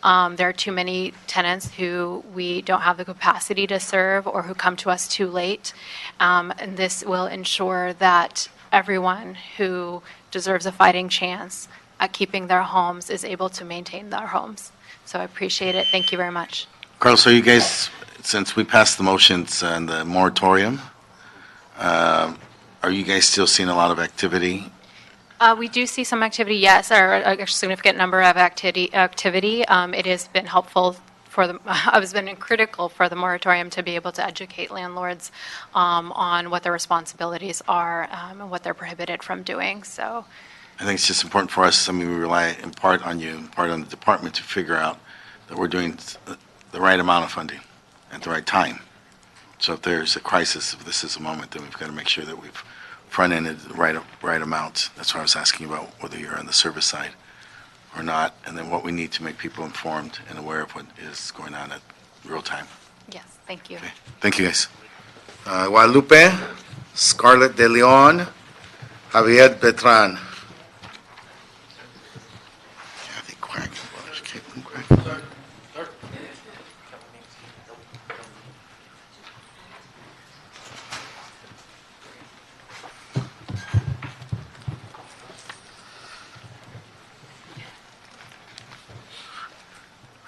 There are too many tenants who we don't have the capacity to serve or who come to us too late. And this will ensure that everyone who deserves a fighting chance at keeping their homes is able to maintain their homes. So I appreciate it. Thank you very much. Carlos, so you guys, since we passed the motions and the moratorium, are you guys still seeing a lot of activity? We do see some activity, yes, or a significant number of activity. It has been helpful for the, it's been critical for the moratorium to be able to educate landlords on what their responsibilities are and what they're prohibited from doing. So I think it's just important for us, we rely in part on you, in part on the department to figure out that we're doing the right amount of funding at the right time. So if there's a crisis, if this is a moment, then we've got to make sure that we've front-ended the right amount. That's why I was asking about whether you're on the service side or not, and then what we need to make people informed and aware of what is going on at real time. yes, thank you. Okay. Thank you, guys. Guadalupe, Scarlett De Leon, Javier Beltran. Kathy Quack. Caitlin Quack.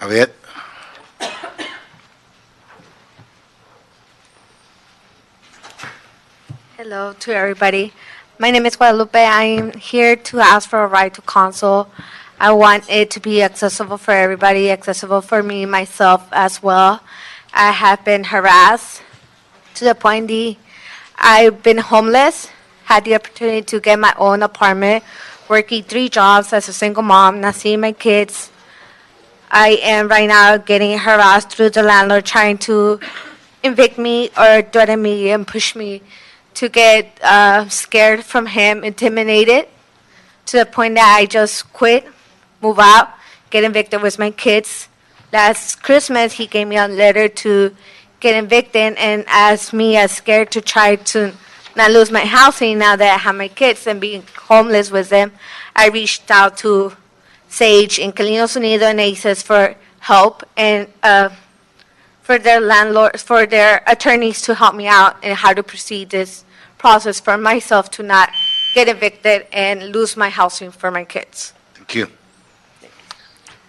Javier. Hello to everybody. My name is Guadalupe. I'm here to ask for a right to counsel. I want it to be accessible for everybody, accessible for me, myself as well. I have been harassed to the point I've been homeless, had the opportunity to get my own apartment, working 3 jobs as a single mom, not seeing my kids. I am right now getting harassed through the landlord trying to evict me or threaten me and push me to get scared from him, intimidated, to the point that I just quit, move out, get evicted with my kids. Last Christmas, he gave me a letter to get evicted and asked me as scared to try to not lose my housing now that I have my kids and being homeless with them. I reached out to Sage and Calinos Unido and ACES for help and for their landlords, for their attorneys to help me out and how to proceed this process for myself to not get evicted and lose my housing for my kids. Thank you.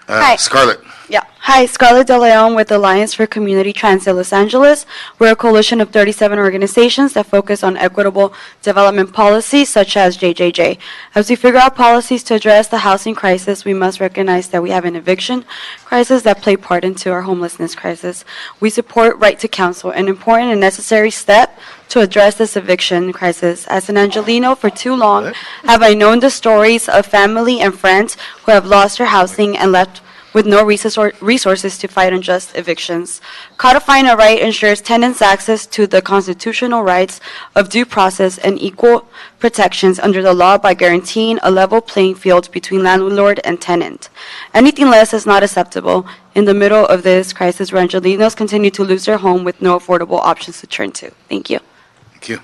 Hi. Scarlett. Yeah. Hi, Scarlett De Leon with Alliance for Community Transit Los Angeles. We're a coalition of 37 organizations that focus on equitable development policies such as JJJ. As we figure out policies to address the housing crisis, we must recognize that we have an eviction crisis that play part into our homelessness crisis. We support Right to Counsel, an important and necessary step to address this eviction crisis. As an Angelino for too long, have I known the stories of family and friends who have lost their housing and left with no resources to fight unjust evictions. Codifying a right ensures tenants access to the constitutional rights of due process and equal protections under the law by guaranteeing a level playing field between landlord and tenant. Anything less is not acceptable. In the middle of this crisis, where Angelinos continue to lose their home with no affordable options to turn to. Thank you. Thank you.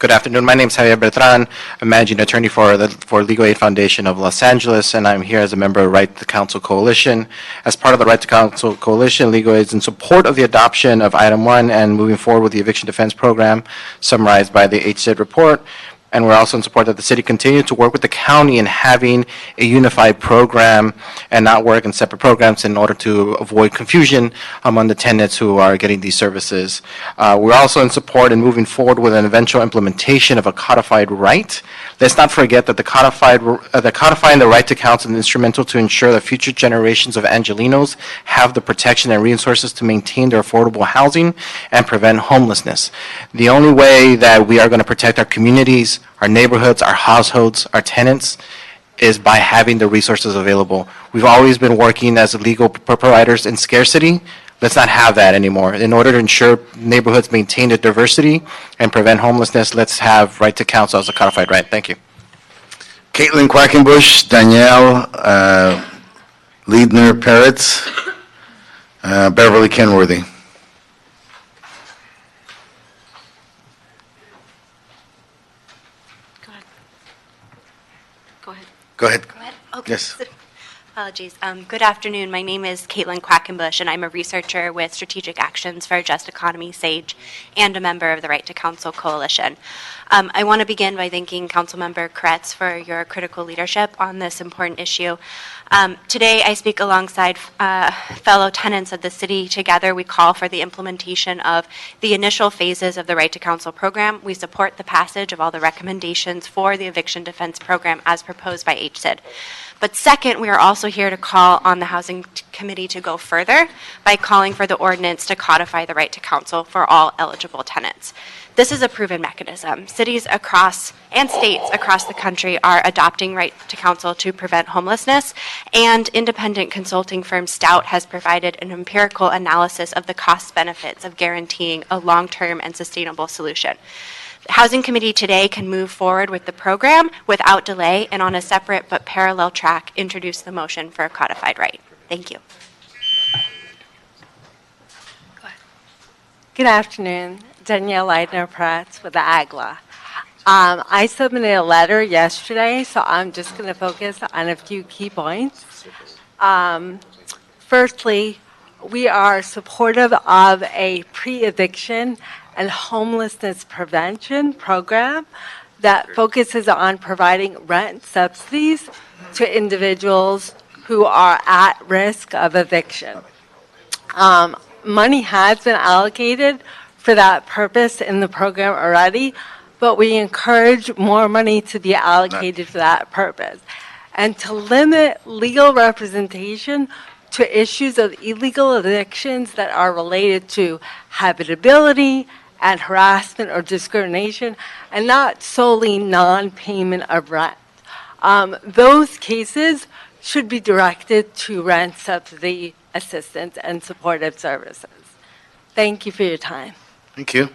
Good afternoon. My name is Javier Beltran. I'm managing attorney for Legal Aid Foundation of Los Angeles, and I'm here as a member of Right to Counsel Coalition. As part of the Right to Counsel Coalition, Legal Aid is in support of the adoption of Item 1 and moving forward with the Eviction Defense Program summarized by the HCID report. And we're also in support that the city continue to work with the county in having a unified program and not work in separate programs in order to avoid confusion among the tenants who are getting these services. We're also in support in moving forward with an eventual implementation of a codified right. Let's not forget that the codifying the right to counsel is instrumental to ensure that future generations of Angelinos have the protection and resources to maintain their affordable housing and prevent homelessness. The only way that we are going to protect our communities, our neighborhoods, our households, our tenants, is by having the resources available. We've always been working as legal providers in scarcity. Let's not have that anymore. In order to ensure neighborhoods maintain their diversity and prevent homelessness, let's have right to counsel as a codified right. Thank you. Caitlin Quackenbush, Danielle Liedner Peretz, Beverly Kenworthy. Go ahead. Okay. Yes. Apologies. Good afternoon. My name is Caitlin Quackenbush, and I'm a researcher with Strategic Actions for a Just Economy, SAGE, and a member of the Right to Counsel Coalition. I want to begin by thanking Councilmember Kretz for your critical leadership on this important issue. Today, I speak alongside fellow tenants of the city. Together, we call for the implementation of the initial phases of the Right to Counsel program. We support the passage of all the recommendations for the Eviction Defense Program as proposed by HCID. But second, we are also here to call on the Housing Committee to go further by calling for the ordinance to codify the right to counsel for all eligible tenants. This is a proven mechanism. Cities across and states across the country are adopting right to counsel to prevent homelessness, and independent consulting firm Stout has provided an empirical analysis of the cost benefits of guaranteeing a long-term and sustainable solution. The Housing Committee today can move forward with the program without delay and on a separate but parallel track introduce the motion for a codified right. Thank you. Good afternoon. Danielle Leidner-Pratt with the AGLA. I submitted a letter yesterday, so I'm just going to focus on a few key points. Firstly, we are supportive of a pre-eviction and homelessness prevention program that focuses on providing rent subsidies to individuals who are at risk of eviction. Money has been allocated for that purpose in the program already, but we encourage more money to be allocated for that purpose. And to limit legal representation to issues of illegal evictions that are related to habitability and harassment or discrimination, and not solely non-payment of rent. Those cases should be directed to rent subsidy assistance and supportive services. Thank you for your time. Thank you.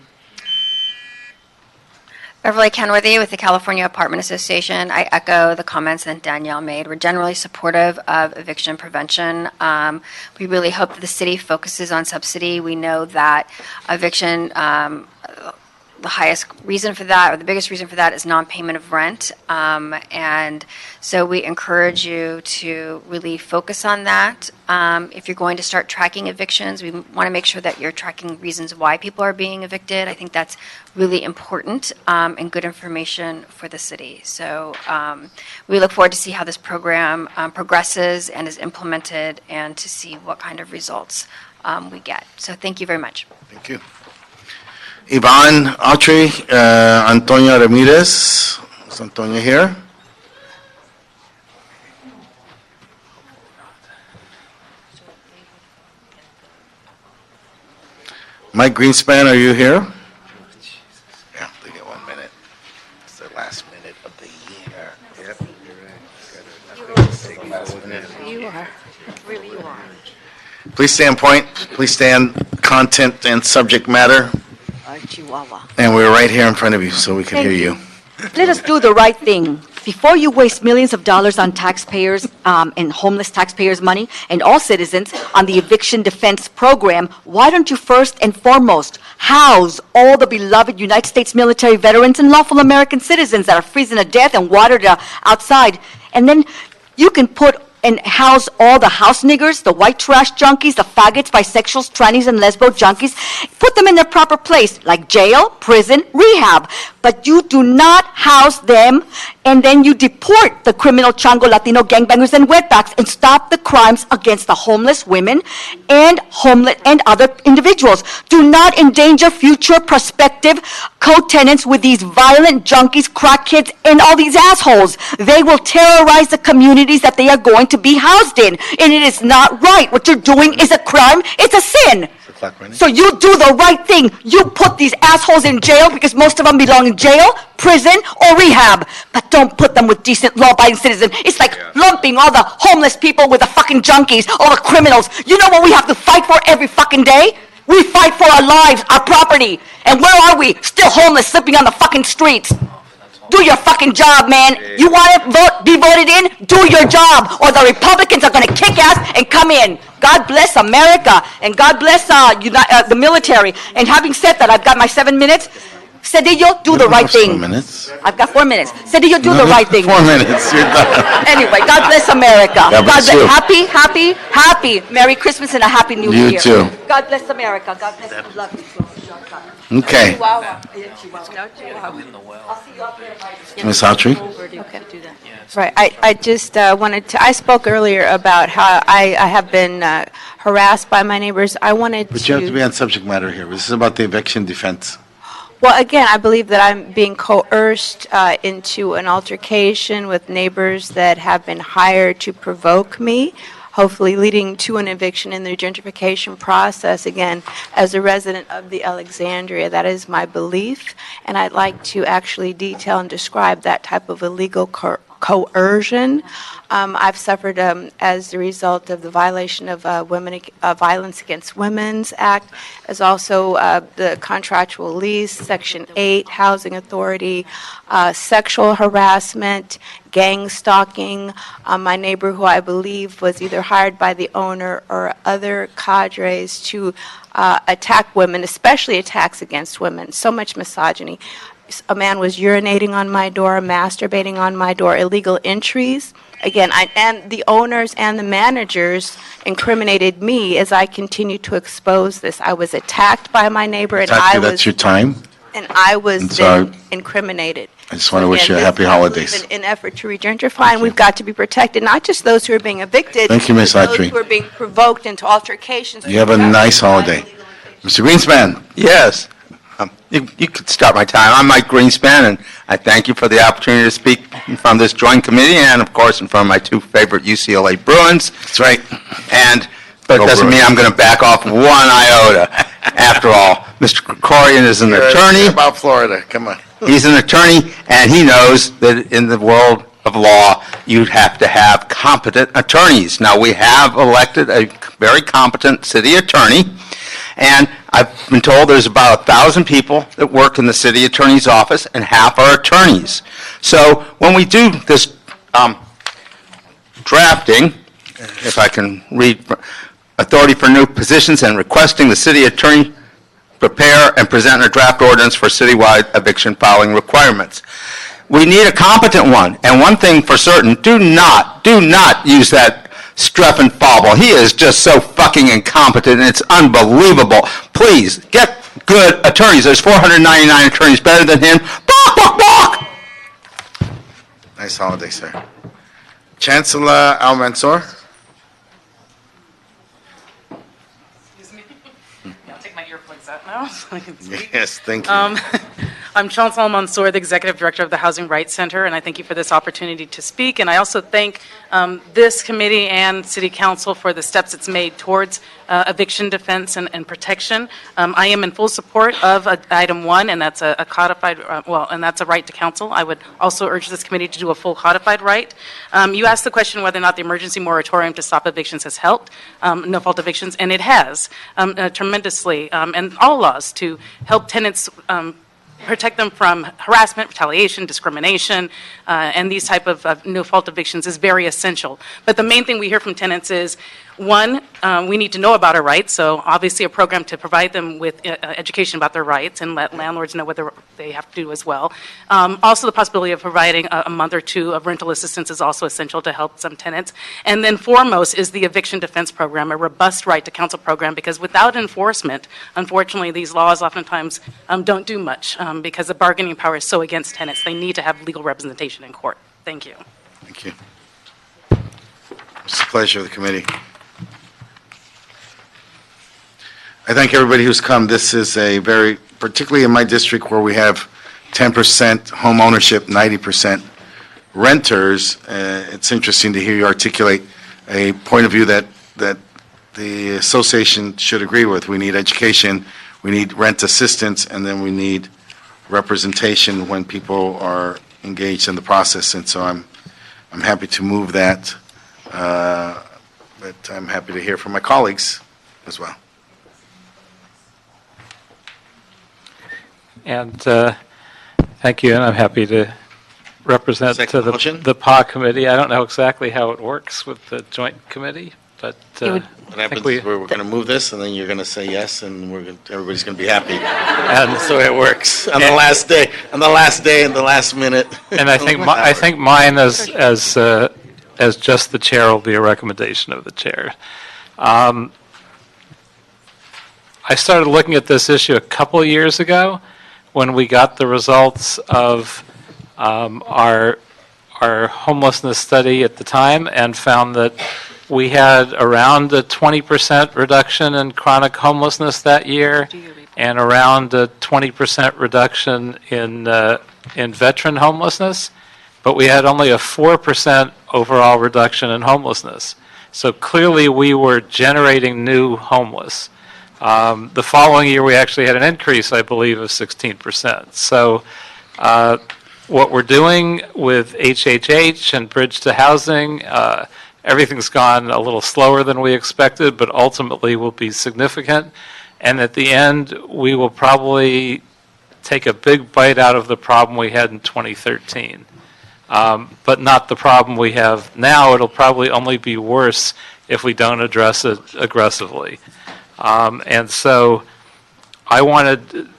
Beverly Kenworthy with the California Apartment Association. I echo the comments that Danielle made. We're generally supportive of eviction prevention. We really hope that the city focuses on subsidy. We know that eviction the highest reason for that, or the biggest reason for that, is non-payment of rent. And so we encourage you to really focus on that. If you're going to start tracking evictions, we want to make sure that you're tracking reasons why people are being evicted. I think that's really important and good information for the city. So we look forward to see how this program progresses and is implemented, and to see what kind of results we get. So thank you very much. Thank you. Yvonne Autry, Antonio Ramirez. Is Antonio here? Mike Greenspan, are you here? Yeah, they get 1 minute. It's the last minute of the year. Yep, you're right. You are. Really, you are. Please stay on point. Please stay on content and subject matter. Chihuahua. And we're right here in front of you, so we can Thank hear you. you. Let us do the right thing. Before you waste millions of dollars on taxpayers and homeless taxpayers' money, and all citizens, on the eviction defense program, why don't you first and foremost house all the beloved United States military veterans and lawful American citizens that are freezing to death and watered outside? And then you can put and house all the house niggers, the white trash junkies, the faggots, bisexuals, trannies, and lesbo junkies. Put them in their proper place, like jail, prison, rehab. But you do not house them, and then you deport the criminal Chango Latino gangbangers and wetbacks, and stop the crimes against the homeless women and other individuals. Do not endanger future prospective co-tenants with these violent junkies, crackheads, and all these assholes. They will terrorize the communities that they are going to be housed in, and it is not right. What you're doing is a crime. It's a sin. So you do the right thing. You put these assholes in jail, because most of them belong in jail, prison, or rehab. But don't put them with decent, law-abiding citizens. It's like lumping all the homeless people with the fucking junkies, all the criminals. You know what we have to fight for every fucking day? We fight for our lives, our property. And where are we? Still homeless, sleeping on the fucking streets. Do your fucking job, man. You want to be voted in? Do your job, or the Republicans are going to kick ass and come in. God bless America, and God bless the military. And having said that, I've got my 7 minutes. Cedillo, do the right thing. 4 minutes. I've got 4 minutes. Cedillo, do the right thing. 4 minutes, you're done. Anyway, God bless America. God bless you. Happy Merry Christmas and a Happy New Year. You too. God bless America. God bless you. Love you. Okay. Ms. Autry? Right. I just I spoke earlier about how I have been harassed by my neighbors. I wanted But you have to be on subject matter here. This is about the eviction defense. Well, again, I believe that I'm being coerced into an altercation with neighbors that have been hired to provoke me, hopefully leading to an eviction in the gentrification process. Again, as a resident of the Alexandria, that is my belief, and I'd like to actually detail and describe that type of illegal coercion. I've suffered as a result of the violation of Violence Against Women's Act, as also the contractual lease, Section 8, Housing Authority, sexual harassment, gang stalking. My neighbor, who I believe was either hired by the owner or other cadres to attack women, especially attacks against women, so much misogyny. A man was urinating on my door, masturbating on my door, illegal entries. Again, and the owners and the managers incriminated me as I continued to expose this. I was attacked by my neighbor, and That's your time. And I was then incriminated. I just want to wish you a happy holidays. In an effort to regentrify, and we've got to be protected, not just those who are being evicted. Thank you, Ms. but Autry. those who are being provoked into altercations. You have a nice holiday. Mr. Greenspan? Yes. You could start my time. I'm Mike Greenspan, and I thank you for the opportunity to speak from this joint committee and, of course, in front of my two favorite UCLA Bruins. That's right. But it doesn't mean I'm going to back off 1 iota. After all, Mr. Krikorian is an attorney. About Florida, come on. He's an attorney, and he knows that in the world of law, you have to have competent attorneys. Now, we have elected a very competent city attorney, and I've been told there's about 1,000 people that work in the city attorney's office, and half are attorneys. So when we do this drafting, if I can read, authority for new positions and requesting the city attorney prepare and present a draft ordinance for citywide eviction filing requirements. We need a competent one, and one thing for certain, do not use that Streff and Fauble. He is just so fucking incompetent, and it's unbelievable. Please, get good attorneys. There's 499 attorneys better than him. Bok, bok, bok! Nice holiday, sir. Chancellor Al-Mansour? I'll take my earplugs out now so I can speak. Yes, thank you. I'm Chancellor Al-Mansour, the Executive Director of the Housing Rights Center, and I thank you for this opportunity to speak. And I also thank this committee and City Council for the steps it's made towards eviction defense and protection. I am in full support of item 1, and that's a codified, and that's a right to counsel. I would also urge this committee to do a full codified right. You asked the question whether or not the emergency moratorium to stop evictions has helped no-fault evictions, and it has tremendously, and all laws to help tenants protect them from harassment, retaliation, discrimination, and these type of no-fault evictions is very essential. But the main thing we hear from tenants is, one, we need to know about our rights, so obviously a program to provide them with education about their rights and let landlords know what they have to do as well. Also the possibility of providing a month or two of rental assistance is also essential to help some tenants. And then foremost is the eviction defense program, a robust right to counsel program, because without enforcement, unfortunately, these laws oftentimes don't do much because the bargaining power is so against tenants. They need to have legal representation in court. Thank you. Thank you. It's a pleasure of the committee. I thank everybody who's come. This is a very, particularly in my district where we have 10% home ownership, 90% renters, it's interesting to hear you articulate a point of view that the association should agree with. We need education, we need rent assistance, and then we need representation when people are engaged in the process. And so I'm happy to move that, but I'm happy to hear from my colleagues as well. And thank you, and I'm happy to represent to the PA committee. I don't know exactly how it works with the joint committee, but What happens is we're going to move this, and then you're going to say yes, and everybody's going to be happy. And that's the way it works on the last day, and the last minute. And I think mine as just the chair will be a recommendation of the chair. I started looking at this issue a couple of years ago when we got the results of our homelessness study at the time, and found that we had around a 20% reduction in chronic homelessness that year, and around a 20% reduction in veteran homelessness, but we had only a 4% overall reduction in homelessness. So clearly we were generating new homeless. The following year we actually had an increase, I believe, of 16%. So what we're doing with HHH and Bridge to Housing, everything's gone a little slower than we expected, but ultimately will be significant. And at the end, we will probably take a big bite out of the problem we had in 2013. But not the problem we have now. It'll probably only be worse if we don't address it aggressively. And so I wanted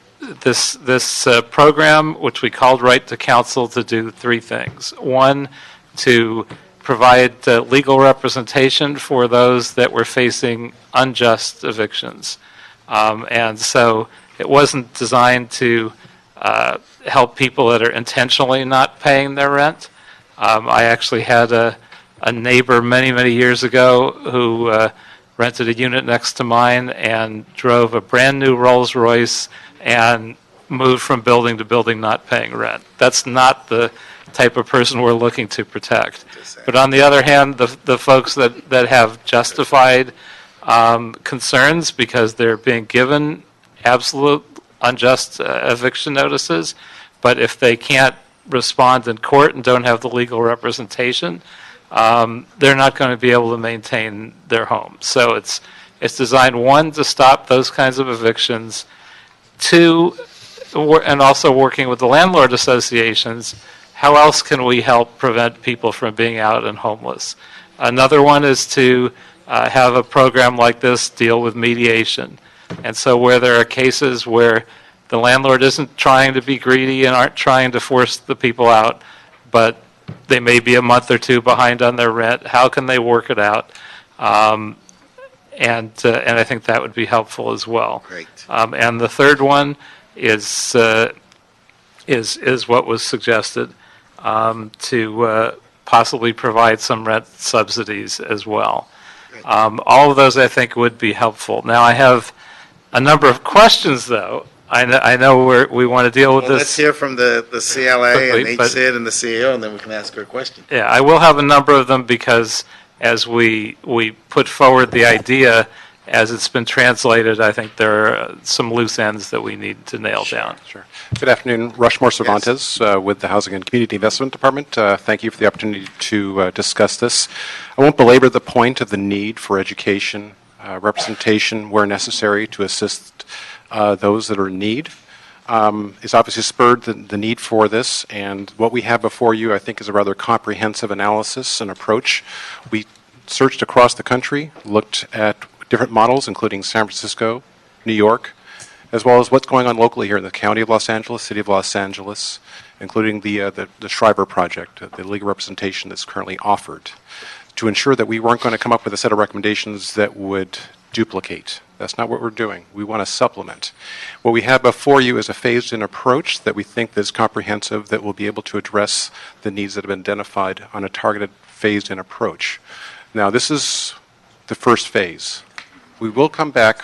this program, which we called Right to Counsel, to do three things. One, to provide legal representation for those that were facing unjust evictions. And so it wasn't designed to help people that are intentionally not paying their rent. I actually had a neighbor many, many years ago who rented a unit next to mine and drove a brand new Rolls Royce and moved from building to building not paying rent. That's not the type of person we're looking to protect. But on the other hand, the folks that have justified concerns because they're being given absolute unjust eviction notices, but if they can't respond in court and don't have the legal representation, they're not going to be able to maintain their home. So it's designed, one, to stop those kinds of evictions, two, and also working with the landlord associations, how else can we help prevent people from being out and homeless? Another one is to have a program like this deal with mediation. And so where there are cases where the landlord isn't trying to be greedy and aren't trying to force the people out, but they may be a month or two behind on their rent, how can they work it out? And I think that would be helpful as well. Great. And the third one is what was suggested, to possibly provide some rent subsidies as well. All of those, I think, would be helpful. Now, I have a number of questions, though. I know we want to deal with Well, this. let's hear from the CLA quickly, and but- HCID and the CEO, and then we can ask her a question. Yeah, I will have a number of them because as we put forward the idea, as it's been translated, I think there are some loose ends that we need to nail down. Sure. Good afternoon. Rushmore Cervantes with the Housing and Community Investment Department. Thank you for the opportunity to discuss this. I won't belabor the point of the need for education, representation where necessary to assist those that are in need. It's obviously spurred the need for this, and what we have before you, I think, is a rather comprehensive analysis and approach. We searched across the country, looked at different models, including San Francisco, New York, as well as what's going on locally here in the County of Los Angeles, City of Los Angeles, including the Shriver Project, the legal representation that's currently offered, to ensure that we weren't going to come up with a set of recommendations that would duplicate. That's not what we're doing. We want to supplement. What we have before you is a phased-in approach that we think is comprehensive, that will be able to address the needs that have been identified on a targeted phased-in approach. Now, this is the first phase. We will come back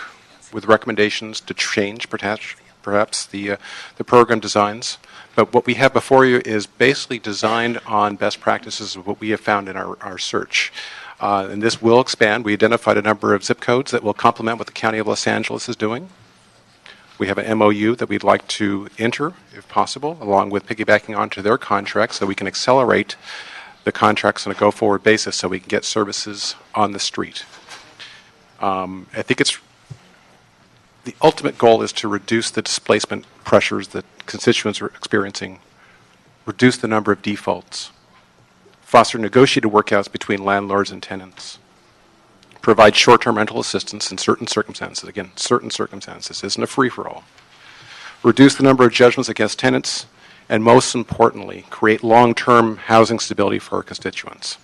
with recommendations to change perhaps the program designs. But what we have before you is basically designed on best practices of what we have found in our search. And this will expand. We identified a number of zip codes that will complement what the County of Los Angeles is doing. We have an MOU that we'd like to enter, if possible, along with piggybacking onto their contracts so we can accelerate the contracts on a go-forward basis so we can get services on the street. I think the ultimate goal is to reduce the displacement pressures that constituents are experiencing, reduce the number of defaults, foster negotiated workouts between landlords and tenants, provide short-term rental assistance in certain circumstances. Again, certain circumstances. This isn't a free-for-all. Reduce the number of judgments against tenants, and most importantly, create long-term housing stability for our constituents.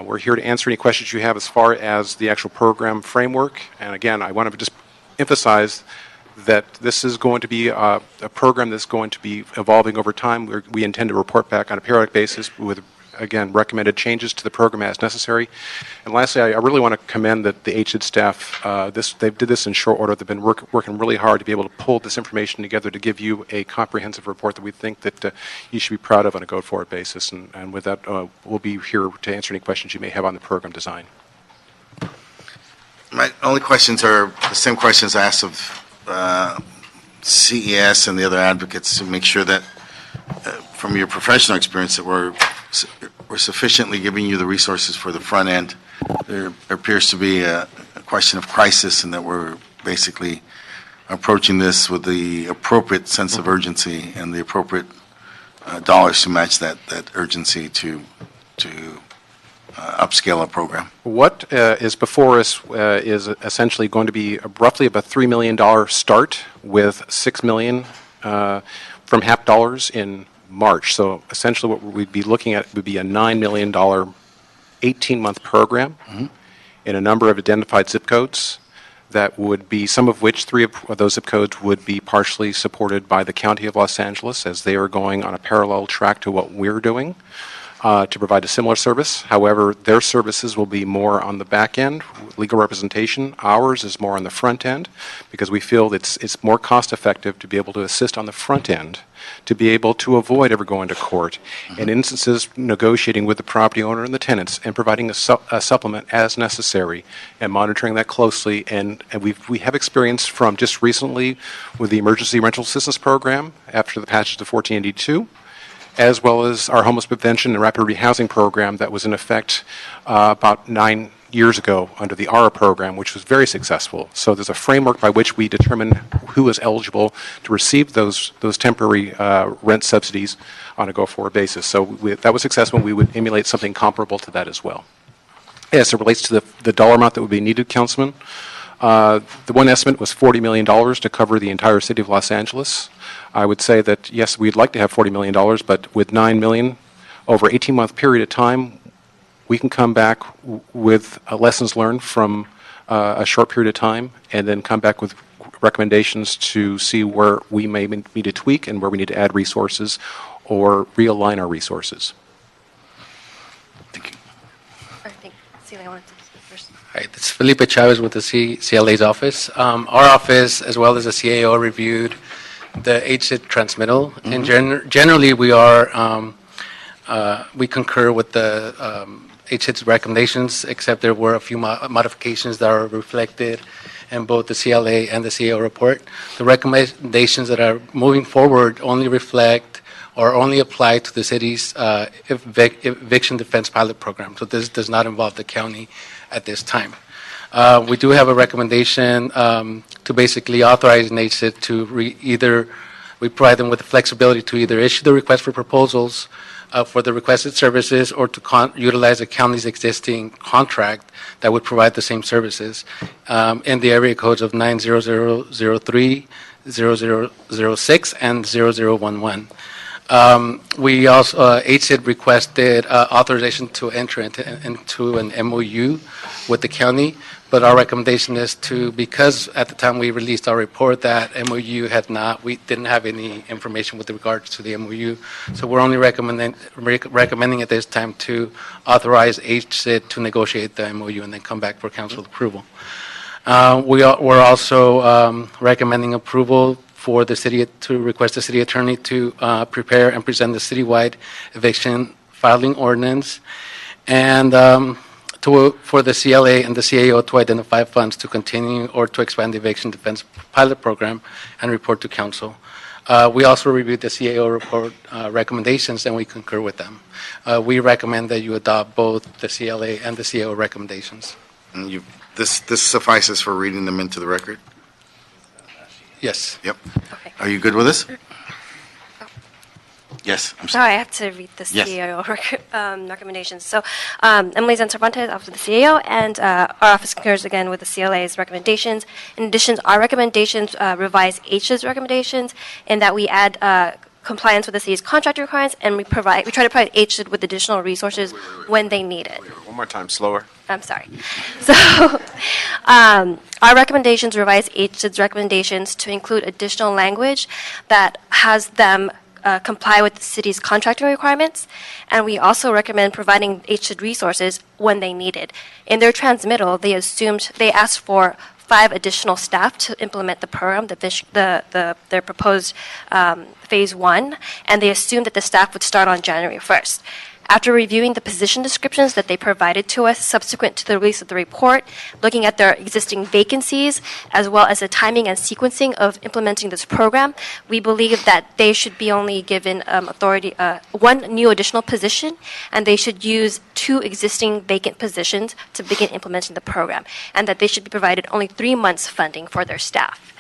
We're here to answer any questions you have as far as the actual program framework. And again, I want to just emphasize that this is going to be a program that's going to be evolving over time. We intend to report back on a periodic basis with, again, recommended changes to the program as necessary. And lastly, I really want to commend the HID staff. They did this in short order. They've been working really hard to be able to pull this information together to give you a comprehensive report that we think that you should be proud of on a go-forward basis. And with that, we'll be here to answer any questions you may have on the program design. My only questions are the same questions I asked of CES and the other advocates to make sure that from your professional experience that we're sufficiently giving you the resources for the front end. There appears to be a question of crisis and that we're basically approaching this with the appropriate sense of urgency and the appropriate dollars to match that urgency to upscale our program. What is before us is essentially going to be roughly about $3 million start with $6 million from HAP dollars in March. So essentially what we'd be looking at would be a $9 million 18-month program in a number of identified zip codes that would be, some of which, 3 of those zip codes would be partially supported by the County of Los Angeles as they are going on a parallel track to what we're doing to provide a similar service. However, their services will be more on the back end, legal representation. Ours is more on the front end because we feel it's more cost effective to be able to assist on the front end, to be able to avoid ever going to court, in instances negotiating with the property owner and the tenants and providing a supplement as necessary and monitoring that closely. And we have experience from just recently with the Emergency Rental Assistance Program after the passage of 1482, as well as our homeless prevention and rapid rehousing program that was in effect about 9 years ago under the ARA program, which was very successful. So there's a framework by which we determine who is eligible to receive those temporary rent subsidies on a go-forward basis. So that was successful. We would emulate something comparable to that as well. As it relates to the dollar amount that would be needed, Councilman, The one estimate was $40 million to cover the entire city of Los Angeles. I would say that, yes, we'd like to have $40 million, but with $9 million over an 18-month period of time, we can come back with lessons learned from a short period of time and then come back with recommendations to see where we may need to tweak and where we need to add resources or realign our resources. Celia wanted to speak first. Hi, this is Felipe Chavez with the CLA's office. Our office, as well as the CAO, reviewed the HSID transmittal, and generally we are we concur with the HSID's recommendations, except there were a few modifications that are reflected in both the CLA and the CAO report. The recommendations that are moving forward only reflect or only apply to the city's eviction defense pilot program. So this does not involve the county at this time. We do have a recommendation to basically authorize an HSID to we provide them with the flexibility to either issue the request for proposals for the requested services or to utilize the county's existing contract that would provide the same services in the area codes of 90003, 0006, and 0011. We also, HSID requested authorization to enter into an MOU with the county, but our recommendation is because at the time we released our report, that MOU we didn't have any information with regards to the MOU, so we're only recommending at this time to authorize HSID to negotiate the MOU and then come back for council approval. We're also recommending approval for the city to request the city attorney to prepare and present the citywide eviction filing ordinance, and for the CLA and the CAO to identify funds to continue or to expand the eviction defense pilot program and report to council. We also reviewed the CAO report recommendations, and we concur with them. We recommend that you adopt both the CLA and the CAO recommendations. And this suffices for reading them into the record? Yes. Yep. Okay. Are you good with this? Yes. I'm sorry, I have to read the CAO recommendations. So, Emily Cervantes, Office of the CAO, and our office concurs again with the CLA's recommendations. In addition, our recommendations revise HSID's recommendations in that we add compliance with the city's contract requirements, and we try to provide HSID with additional resources when they need it. One more time, slower. I'm sorry. So, our recommendations revise HSID's recommendations to include additional language that has them comply with the city's contracting requirements, and we also recommend providing HSID resources when they need it. In their transmittal, they asked for 5 additional staff to implement the program, their proposed phase 1, and they assumed that the staff would start on January 1st. After reviewing the position descriptions that they provided to us subsequent to the release of the report, looking at their existing vacancies, as well as the timing and sequencing of implementing this program, we believe that they should be only given one new additional position, and they should use 2 existing vacant positions to begin implementing the program, and that they should be provided only 3 months funding for their staff.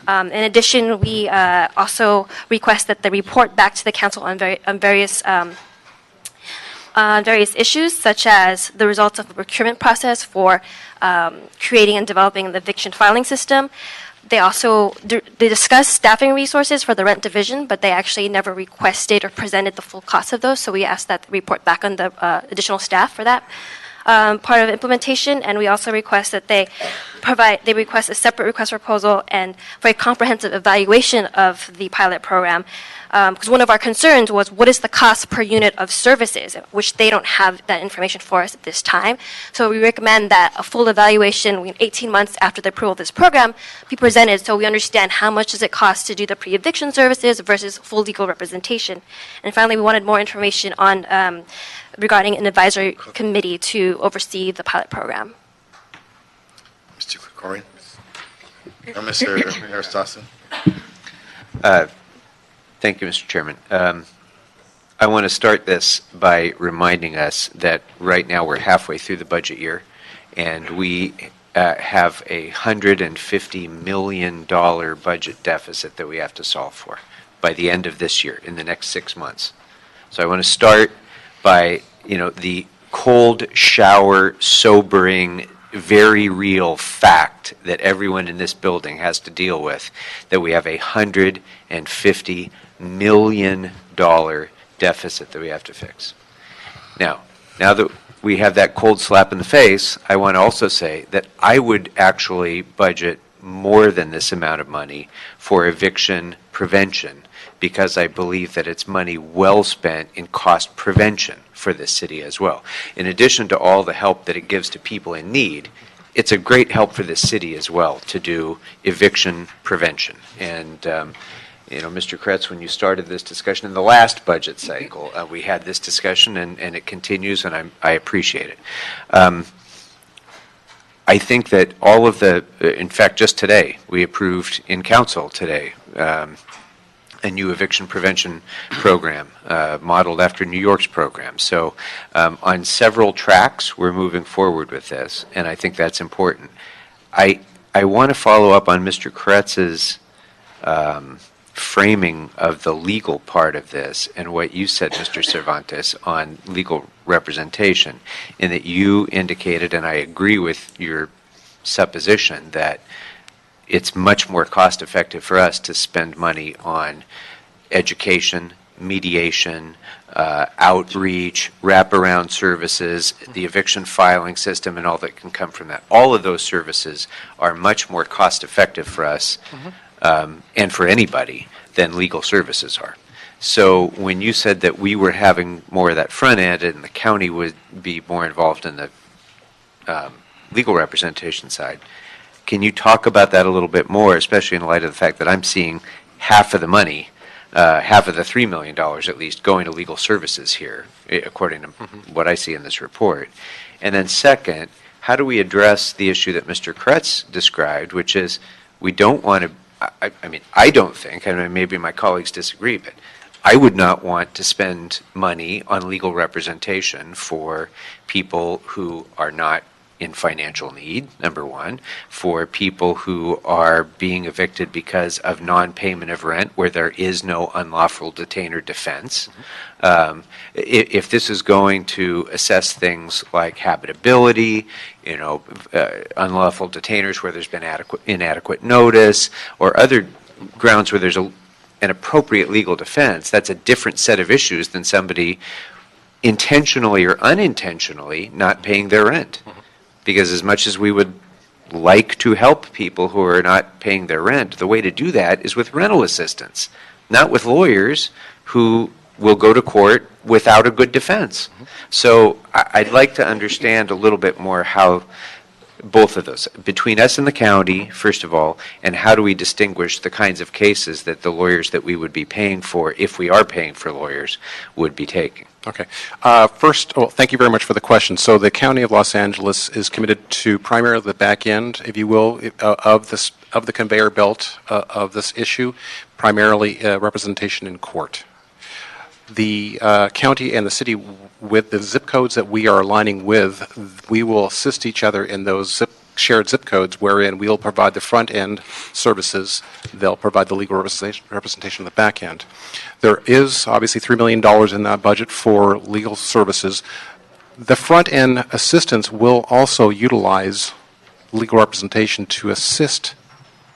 In addition, we also request that the report back to the council on various issues, such as the results of the procurement process for creating and developing the eviction filing system. They discussed staffing resources for the rent division, but they actually never requested or presented the full cost of those, so we asked that report back on the additional staff for that part of implementation, and we also request that they request a separate request proposal and for a comprehensive evaluation of the pilot program. Because one of our concerns was what is the cost per unit of services, which they don't have that information for us at this time. So we recommend that a full evaluation 18 months after the approval of this program be presented so we understand how much does it cost to do the pre-eviction services versus full legal representation. And finally, we wanted more information on regarding an advisory committee to oversee the pilot program. Mr. Krikorian? Or Mr. Aristotle? Thank you, Mr. Chairman. I want to start this by reminding us that right now we're halfway through the budget year, and we have a $150 million budget deficit that we have to solve for by the end of this year, in the next 6 months. So I want to start by, the cold shower, sobering very real fact that everyone in this building has to deal with, that we have a $150 million deficit that we have to fix. Now that we have that cold slap in the face, I want to also say that I would actually budget more than this amount of money for eviction prevention, because I believe that it's money well spent in cost prevention for this city as well. In addition to all the help that it gives to people in need, it's a great help for this city as well to do eviction prevention. And Mr. Kretz, when you started this discussion in the last budget cycle, we had this discussion, and it continues, and I appreciate it. I think that all of in fact, just today, we approved in council today a new eviction prevention program modeled after New York's program. So on several tracks, we're moving forward with this, and I think that's important. I want to follow up on Mr. Kretz's framing of the legal part of this and what you said, Mr. Cervantes, on legal representation, in that you indicated, and I agree with your supposition, that it's much more cost effective for us to spend money on education, mediation, outreach, wraparound services, the eviction filing system, and all that can come from that. All of those services are much more cost effective for us and for anybody than legal services are. So when you said that we were having more of that front end and the county would be more involved in the legal representation side, can you talk about that a little bit more, especially in light of the fact that I'm seeing half of the money, half of the $3 million at least, going to legal services here, according to what I see in this report? And then second, how do we address the issue that Mr. Kretz described, which is we don't want to, I don't think, and maybe my colleagues disagree, but I would not want to spend money on legal representation for people who are not in financial need, number one, for people who are being evicted because of non-payment of rent where there is no unlawful detainer defense. If this is going to assess things like habitability, unlawful detainers where there's been inadequate notice, or other grounds where there's an appropriate legal defense, that's a different set of issues than somebody intentionally or unintentionally not paying their rent. Because as much as we would like to help people who are not paying their rent, the way to do that is with rental assistance, not with lawyers who will go to court without a good defense. So I'd like to understand a little bit more how both of those, between us and the county, first of all, and how do we distinguish the kinds of cases that the lawyers that we would be paying for, if we are paying for lawyers, would be taking? Okay. First, thank you very much for the question. So the County of Los Angeles is committed to primarily the back end, if you will, of the conveyor belt of this issue, primarily representation in court. The county and the city, with the zip codes that we are aligning with, we will assist each other in those shared zip codes wherein we'll provide the front end services, they'll provide the legal representation on the back end. There is obviously $3 million in that budget for legal services. The front end assistance will also utilize legal representation to assist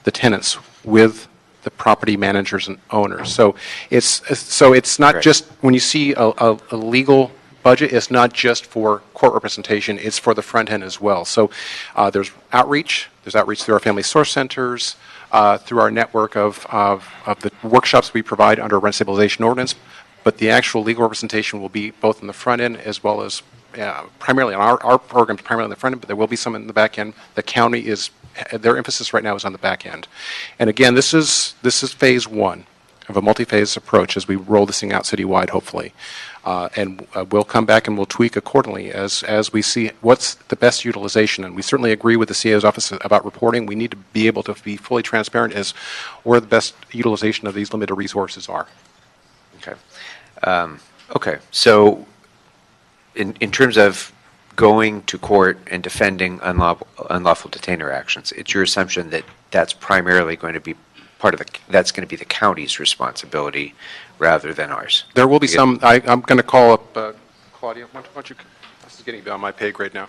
the tenants with the property managers and owners. So it's not just, when you see a legal budget, it's not just for court representation, it's for the front end as well. So there's outreach through our family source centers, through our network of the workshops we provide under rent stabilization ordinance, but the actual legal representation will be both in the front end as well as primarily on our programs, primarily on the front end, but there will be some in the back end. The county their emphasis right now is on the back end. And again, this is phase one of a multi-phase approach as we roll this thing out citywide, hopefully. And we'll come back and we'll tweak accordingly as we see what's the best utilization. And we certainly agree with the CAO's office about reporting. We need to be able to be fully transparent as where the best utilization of these limited resources are. Okay. Okay. So in terms of going to court and defending unlawful detainer actions, it's your assumption that that's primarily going to be that's going to be the county's responsibility rather than ours. There will be some. I'm going to call up Claudia. Why don't you? This is getting beyond my pay grade now.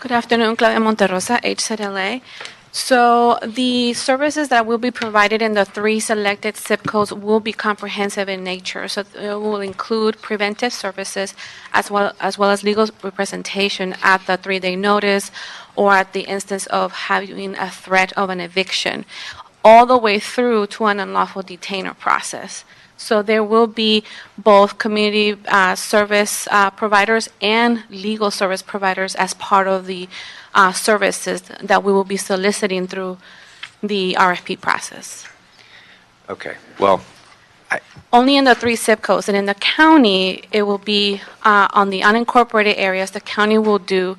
Good afternoon, Claudia Monterrosa, HZLA. So the services that will be provided in the 3 selected zip codes will be comprehensive in nature. So it will include preventive services as well as legal representation at the 3-day notice or at the instance of having a threat of an eviction, all the way through to an unlawful detainer process. So there will be both community service providers and legal service providers as part of the services that we will be soliciting through the RFP process. Okay, well, Only in the 3 zip codes, and in the county, it will be on the unincorporated areas. The county will do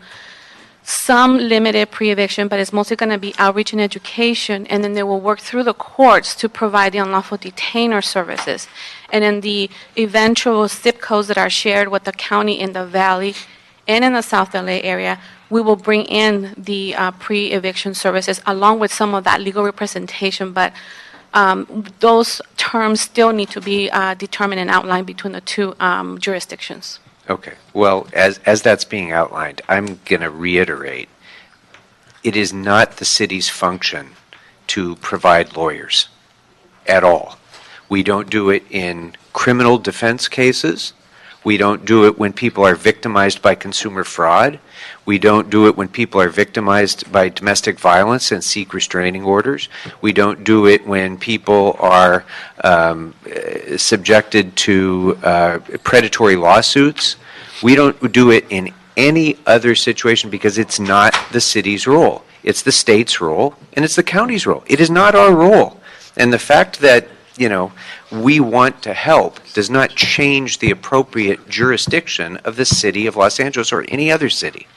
some limited pre-eviction, but it's mostly going to be outreach and education, and then they will work through the courts to provide the unlawful detainer services. And in the eventual zip codes that are shared with the county in the Valley and in the South LA area, we will bring in the pre-eviction services along with some of that legal representation, but those terms still need to be determined and outlined between the 2 jurisdictions. okay. Well, as that's being outlined, I'm going to reiterate, it is not the city's function to provide lawyers at all. We don't do it in criminal defense cases. We don't do it when people are victimized by consumer fraud. We don't do it when people are victimized by domestic violence and seek restraining orders. We don't do it when people are subjected to predatory lawsuits. We don't do it in any other situation because it's not the city's role. It's the state's role and it's the county's role. It is not our role. And the fact that, we want to help does not change the appropriate jurisdiction of the city of Los Angeles or any other city.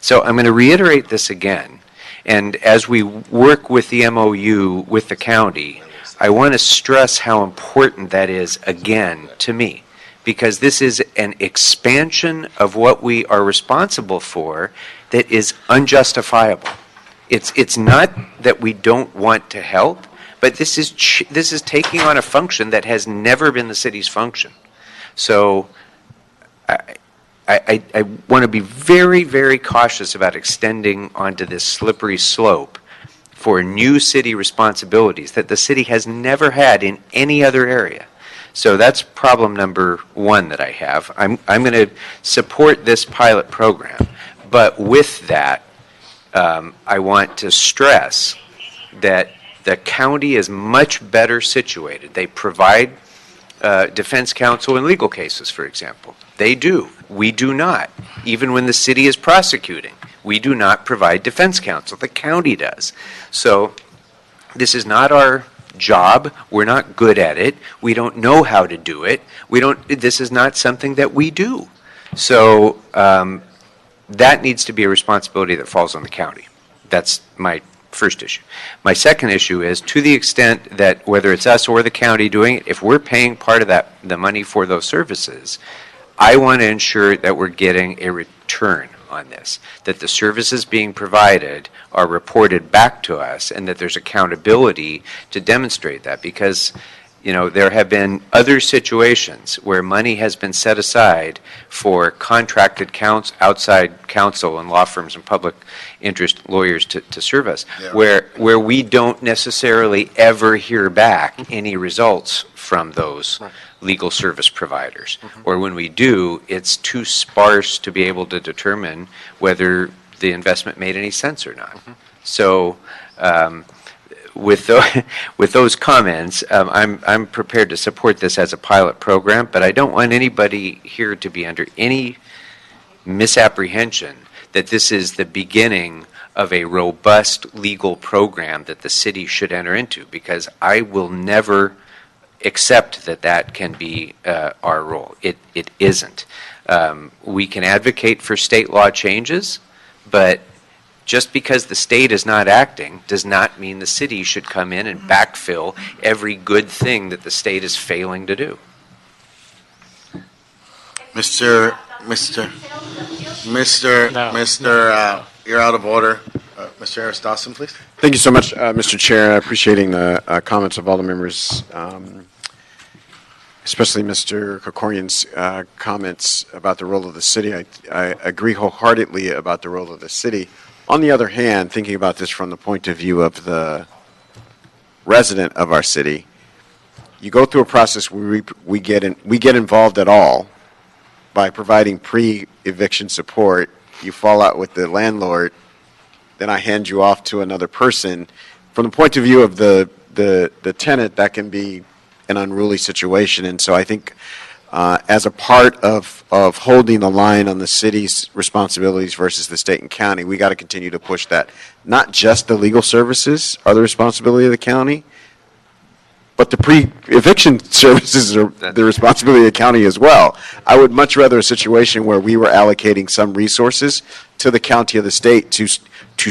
So I'm going to reiterate this again. And as we work with the MOU with the county, I want to stress how important that is again to me, because this is an expansion of what we are responsible for that is unjustifiable. It's not that we don't want to help, but this is taking on a function that has never been the city's function. So I want to be very, very cautious about extending onto this slippery slope for new city responsibilities that the city has never had in any other area. So that's problem number 1 that I have. I'm going to support this pilot program, but with that, I want to stress that the county is much better situated. They provide defense counsel in legal cases, for example. They do. We do not. Even when the city is prosecuting, we do not provide defense counsel. The county does. So this is not our job. We're not good at it. We don't know how to do it. This is not something that we do. So that needs to be a responsibility that falls on the county. That's my first issue. My second issue is, to the extent that whether it's us or the county doing it, if we're paying part of the money for those services, I want to ensure that we're getting a return on this, that the services being provided are reported back to us, and that there's accountability to demonstrate that, because there have been other situations where money has been set aside for contracted outside counsel and law firms and public interest lawyers to serve us, where we don't necessarily ever hear back any results from those legal service providers. Or when we do, it's too sparse to be able to determine whether the investment made any sense or not. So with those comments, I'm prepared to support this as a pilot program, but I don't want anybody here to be under any misapprehension that this is the beginning of a robust legal program that the city should enter into, because I will never accept that can be our role. It isn't. We can advocate for state law changes, but just because the state is not acting does not mean the city should come in and backfill every good thing that the state is failing to do. Mr. You're out of order. Mr. Aristosen, please. Thank you so much, Mr. Chair. Appreciating the comments of all the members. especially Mr. Krikorian's comments about the role of the city. I agree wholeheartedly about the role of the city. On the other hand, thinking about this from the point of view of the resident of our city, you go through a process where we get involved at all by providing pre-eviction support. You fall out with the landlord, then I hand you off to another person. From the point of view of the tenant, that can be an unruly situation. And so I think as a part of holding the line on the city's responsibilities versus the state and county, we got to continue to push that. Not just the legal services are the responsibility of the county, but the pre-eviction services are the responsibility of the county as well. I would much rather a situation where we were allocating some resources to the county or the state to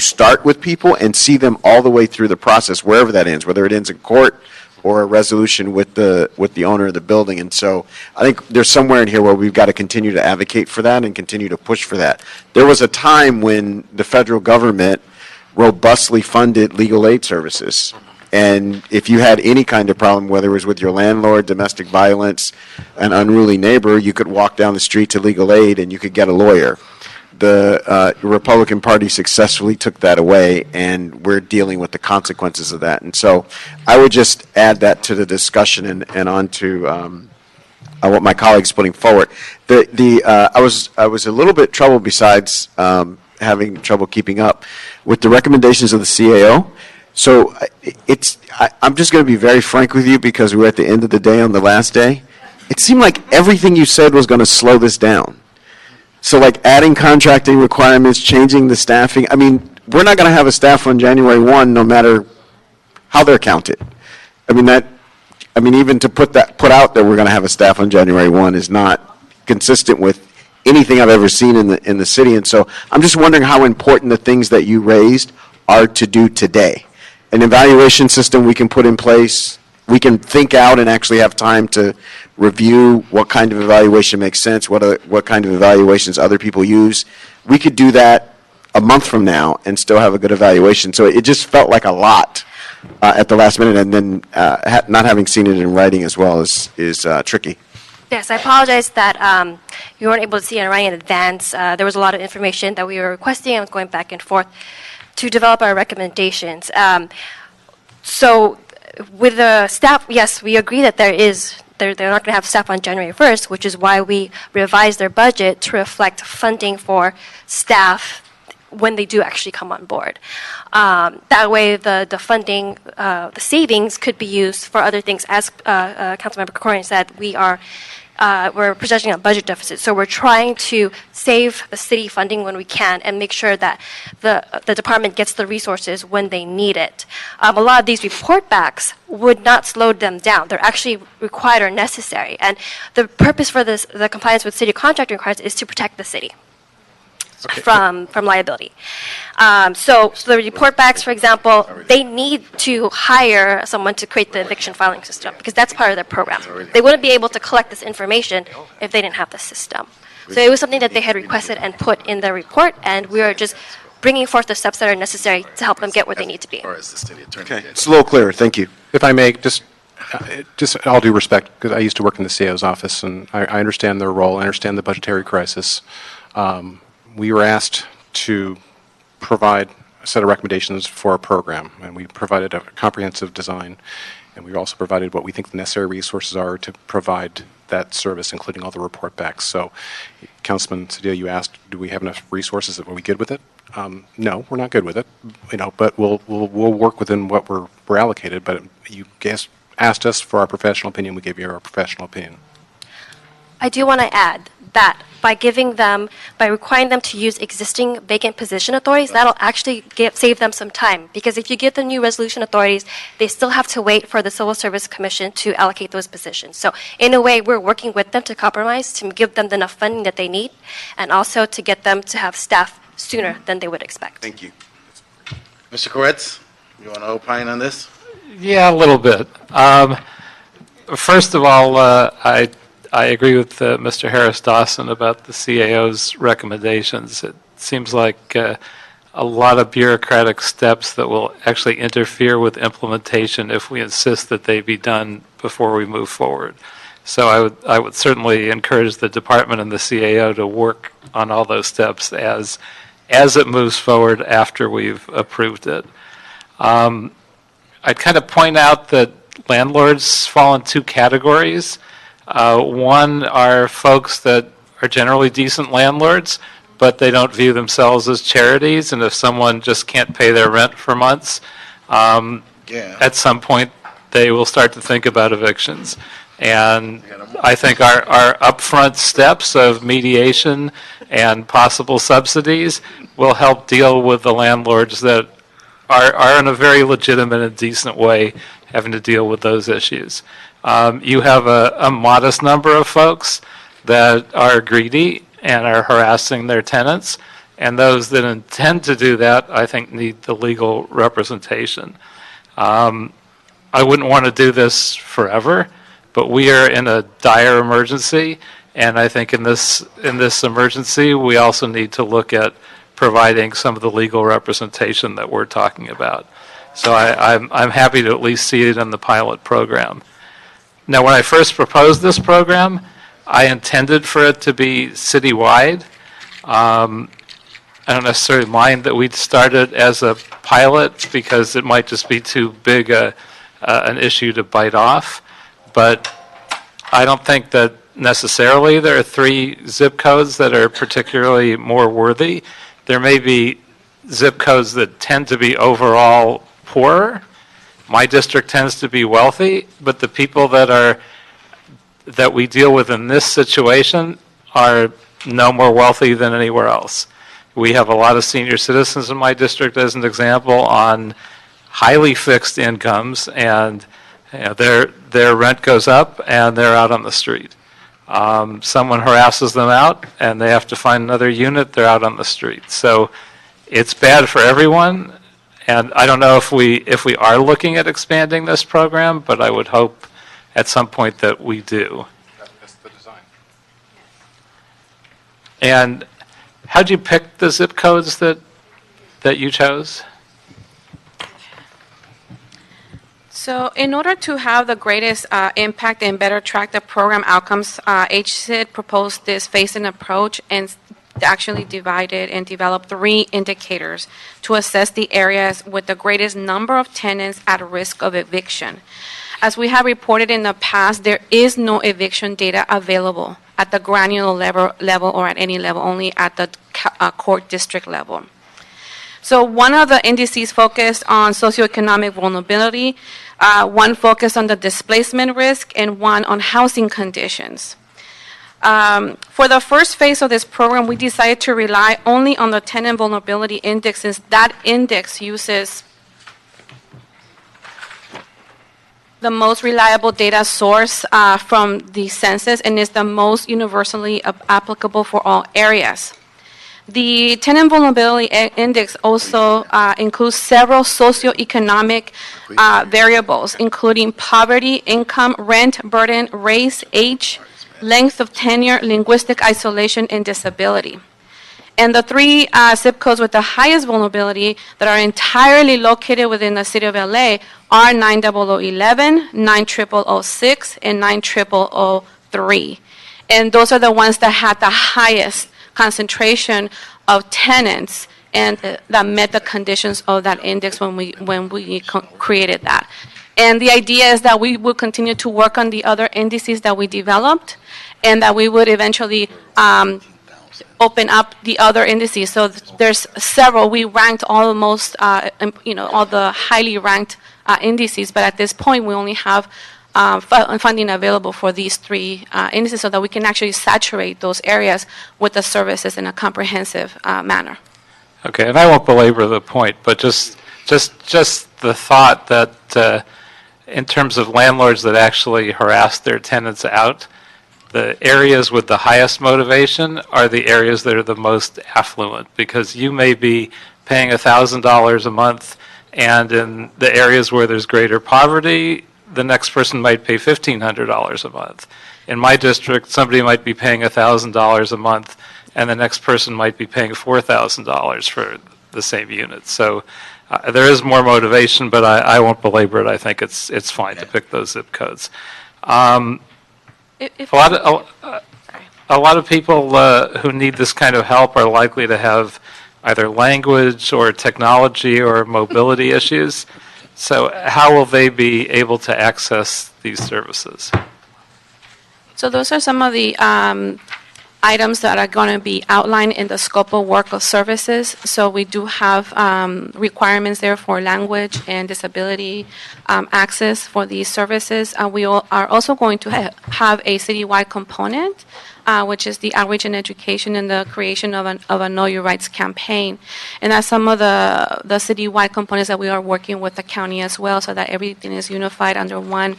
start with people and see them all the way through the process, wherever that ends, whether it ends in court or a resolution with the owner of the building. And so I think there's somewhere in here where we've got to continue to advocate for that and continue to push for that. There was a time when the federal government robustly funded legal aid services. And if you had any kind of problem, whether it was with your landlord, domestic violence, an unruly neighbor, you could walk down the street to legal aid and you could get a lawyer. The Republican Party successfully took that away, and we're dealing with the consequences of that. And so I would just add that to the discussion and on to what my colleagues putting forward. I was a little bit troubled, besides having trouble keeping up, with the recommendations of the CAO. So I'm just going to be very frank with you, because we're at the end of the day on the last day. It seemed like everything you said was going to slow this down. So like adding contracting requirements, changing the staffing. I mean, we're not going to have a staff on January 1 no matter how they're counted. I mean, even to put out that we're going to have a staff on January 1 is not consistent with anything I've ever seen in the city. And so I'm just wondering how important the things that you raised are to do today. An evaluation system we can put in place. We can think out and actually have time to review what kind of evaluation makes sense, what kind of evaluations other people use. We could do that a month from now and still have a good evaluation. So it just felt like a lot at the last minute, and then not having seen it in writing as well is tricky. Yes, I apologize that you weren't able to see it in writing in advance. There was a lot of information that we were requesting and going back and forth to develop our recommendations. So with the staff, yes, we agree that they're not going to have staff on January 1st, which is why we revised their budget to reflect funding for staff when they do actually come on board. That way, the funding, the savings could be used for other things. As Councilmember Krikorian said, we're projecting a budget deficit, so we're trying to save the city funding when we can and make sure that the department gets the resources when they need it. A lot of these report backs would not slow them down. They're actually required or necessary, and the purpose for the compliance with city contracting requirements is to protect the city from liability. So the report backs, for example, they need to hire someone to create the eviction filing system, because that's part of their program. They wouldn't be able to collect this information if they didn't have the system. So it was something that they had requested and put in their report, and we are just bringing forth the steps that are necessary to help them get where they need to be. Okay, it's a little clearer. Thank you. If I may, just all due respect, because I used to work in the CAO's office, and I understand their role. I understand the budgetary crisis. We were asked to provide a set of recommendations for a program, and we provided a comprehensive design, and we also provided what we think the necessary resources are to provide that service, including all the report backs. So, Councilman Cedillo, you asked, do we have enough resources? Are we good with it? No, we're not good with it, but we'll work within what we're allocated. But you asked us for our professional opinion, we gave you our professional opinion. I do want to add that by requiring them to use existing vacant position authorities, that'll actually save them some time. Because if you give them new resolution authorities, they still have to wait for the Civil Service Commission to allocate those positions. So in a way, we're working with them to compromise, to give them enough funding that they need, and also to get them to have staff sooner than they would expect. Thank you. Mr. Koretz, you want to opine on this? Yeah, a little bit. First of all, I agree with Mr. Harris-Dawson about the CAO's recommendations. It seems like a lot of bureaucratic steps that will actually interfere with implementation if we insist that they be done before we move forward. So I would certainly encourage the department and the CAO to work on all those steps as it moves forward after we've approved it. I'd kind of point out that landlords fall in two categories. One are folks that are generally decent landlords, but they don't view themselves as charities, and if someone just can't pay their rent for months, at some point they will start to think about evictions. And I think our upfront steps of mediation and possible subsidies will help deal with the landlords that are in a very legitimate and decent way having to deal with those issues. You have a modest number of folks that are greedy and are harassing their tenants, and those that intend to do that, I think, need the legal representation. I wouldn't want to do this forever, but we are in a dire emergency, and I think in this emergency, we also need to look at providing some of the legal representation that we're talking about. So I'm happy to at least see it in the pilot program. Now, when I first proposed this program, I intended for it to be citywide. I don't necessarily mind that we'd start it as a pilot because it might just be too big an issue to bite off. But I don't think that necessarily there are 3 zip codes that are particularly more worthy. There may be zip codes that tend to be overall poorer. My district tends to be wealthy, but the people that we deal with in this situation are no more wealthy than anywhere else. We have a lot of senior citizens in my district, as an example, on highly fixed incomes, and their rent goes up and they're out on the street. Someone harasses them out and they have to find another unit, they're out on the street. So it's bad for everyone, and I don't know if we are looking at expanding this program, but I would hope at some point that we do. That's the design. And how'd you pick the zip codes that you chose? So in order to have the greatest impact and better track the program outcomes, HCID proposed this phased-in approach and actually divided and developed 3 indicators to assess the areas with the greatest number of tenants at risk of eviction. As we have reported in the past, there is no eviction data available at the granular level or at any level, only at the court district level. So one of the indices focused on socioeconomic vulnerability, one focused on the displacement risk, and one on housing conditions. For the first phase of this program, we decided to rely only on the tenant vulnerability index, since that index uses the most reliable data source from the census and is the most universally applicable for all areas. The tenant vulnerability index also includes several socioeconomic variables, including poverty, income, rent burden, race, age, length of tenure, linguistic isolation, and disability. And the 3 zip codes with the highest vulnerability that are entirely located within the city of LA are 90011, 9006, and 9003. And those are the ones that had the highest concentration of tenants and that met the conditions of that index when we created that. And the idea is that we will continue to work on the other indices that we developed, and that we would eventually open up the other indices. So there's several. We ranked almost, all the highly ranked indices, but at this point we only have funding available for these 3 indices, so that we can actually saturate those areas with the services in a comprehensive manner. Okay, and I won't belabor the point, but just the thought that in terms of landlords that actually harass their tenants out, the areas with the highest motivation are the areas that are the most affluent, because you may be paying $1,000 a month, and in the areas where there's greater poverty, the next person might pay $1,500 a month. In my district, somebody might be paying $1,000 a month, and the next person might be paying $4,000 for the same unit. So there is more motivation, but I won't belabor it. I think it's fine to pick those zip codes. If- A lot of people who need this kind of help are likely to have either language or technology or mobility issues. So how will they be able to access these services? So those are some of the items that are going to be outlined in the scope of work of services. So we do have requirements there for language and disability access for these services. We are also going to have a citywide component, which is the outreach and education and the creation of a Know Your Rights campaign. And that's some of the citywide components that we are working with the county as well, so that everything is unified under one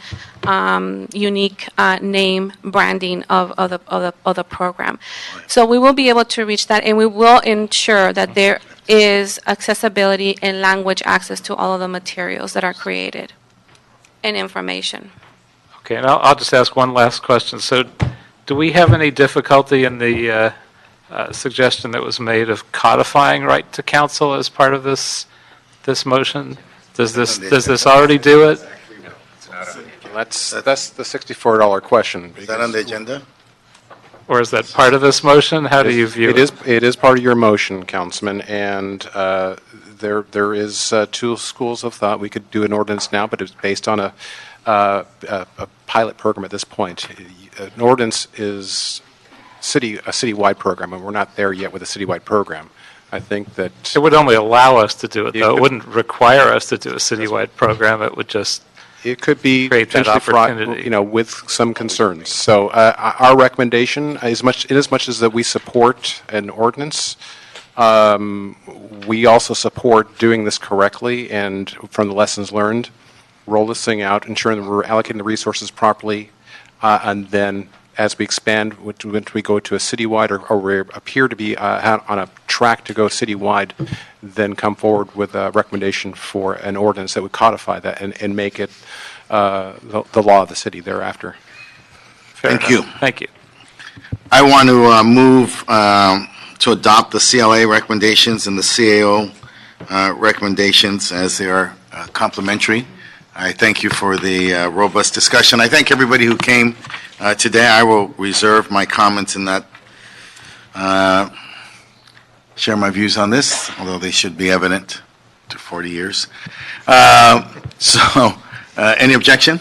unique name branding of the program. So we will be able to reach that, and we will ensure that there is accessibility and language access to all of the materials that are created and information. Okay, and I'll just ask one last question. So do we have any difficulty in the suggestion that was made of codifying right to counsel as part of this motion? Does this already do it? That's the $64 question. Is that on the agenda? Or is that part of this motion? How do you view it? It is part of your motion, Councilman, and there is two schools of thought. We could do an ordinance now, but it's based on a pilot program at this point. An ordinance is a citywide program, and we're not there yet with a citywide program. I think that It would only allow us to do it, though. It wouldn't require us to do a citywide program. It would just it could be create that potentially opportunity. with some concerns. So our recommendation, as much as that we support an ordinance, we also support doing this correctly and from the lessons learned, roll this thing out, ensuring that we're allocating the resources properly, and then as we expand, when we go to a citywide or we appear to be on a track to go citywide, then come forward with a recommendation for an ordinance that would codify that and make it the law of the city thereafter. Thank you. Thank you. I want to move to adopt the CLA recommendations and the CAO recommendations as they are complementary. I thank you for the robust discussion. I thank everybody who came today. I will reserve my comments in that, share my views on this, although they should be evident to 40 years. Any objection?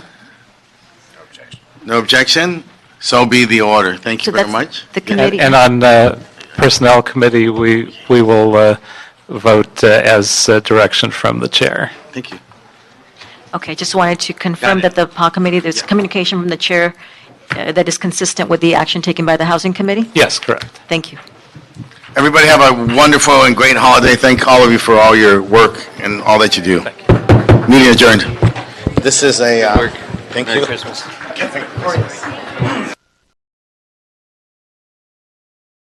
No objection. No objection? So be the order. Thank you very much. The committee. And on Personnel Committee, we will vote as direction from the chair. Thank you. Okay, just wanted to confirm that the PA committee, there's communication from the chair that is consistent with the action taken by the Housing Committee? Yes, correct. Thank you. Everybody have a wonderful and great holiday. Thank all of you for all your work and all that you do. Meeting adjourned. This is a... Thank you. Merry Christmas.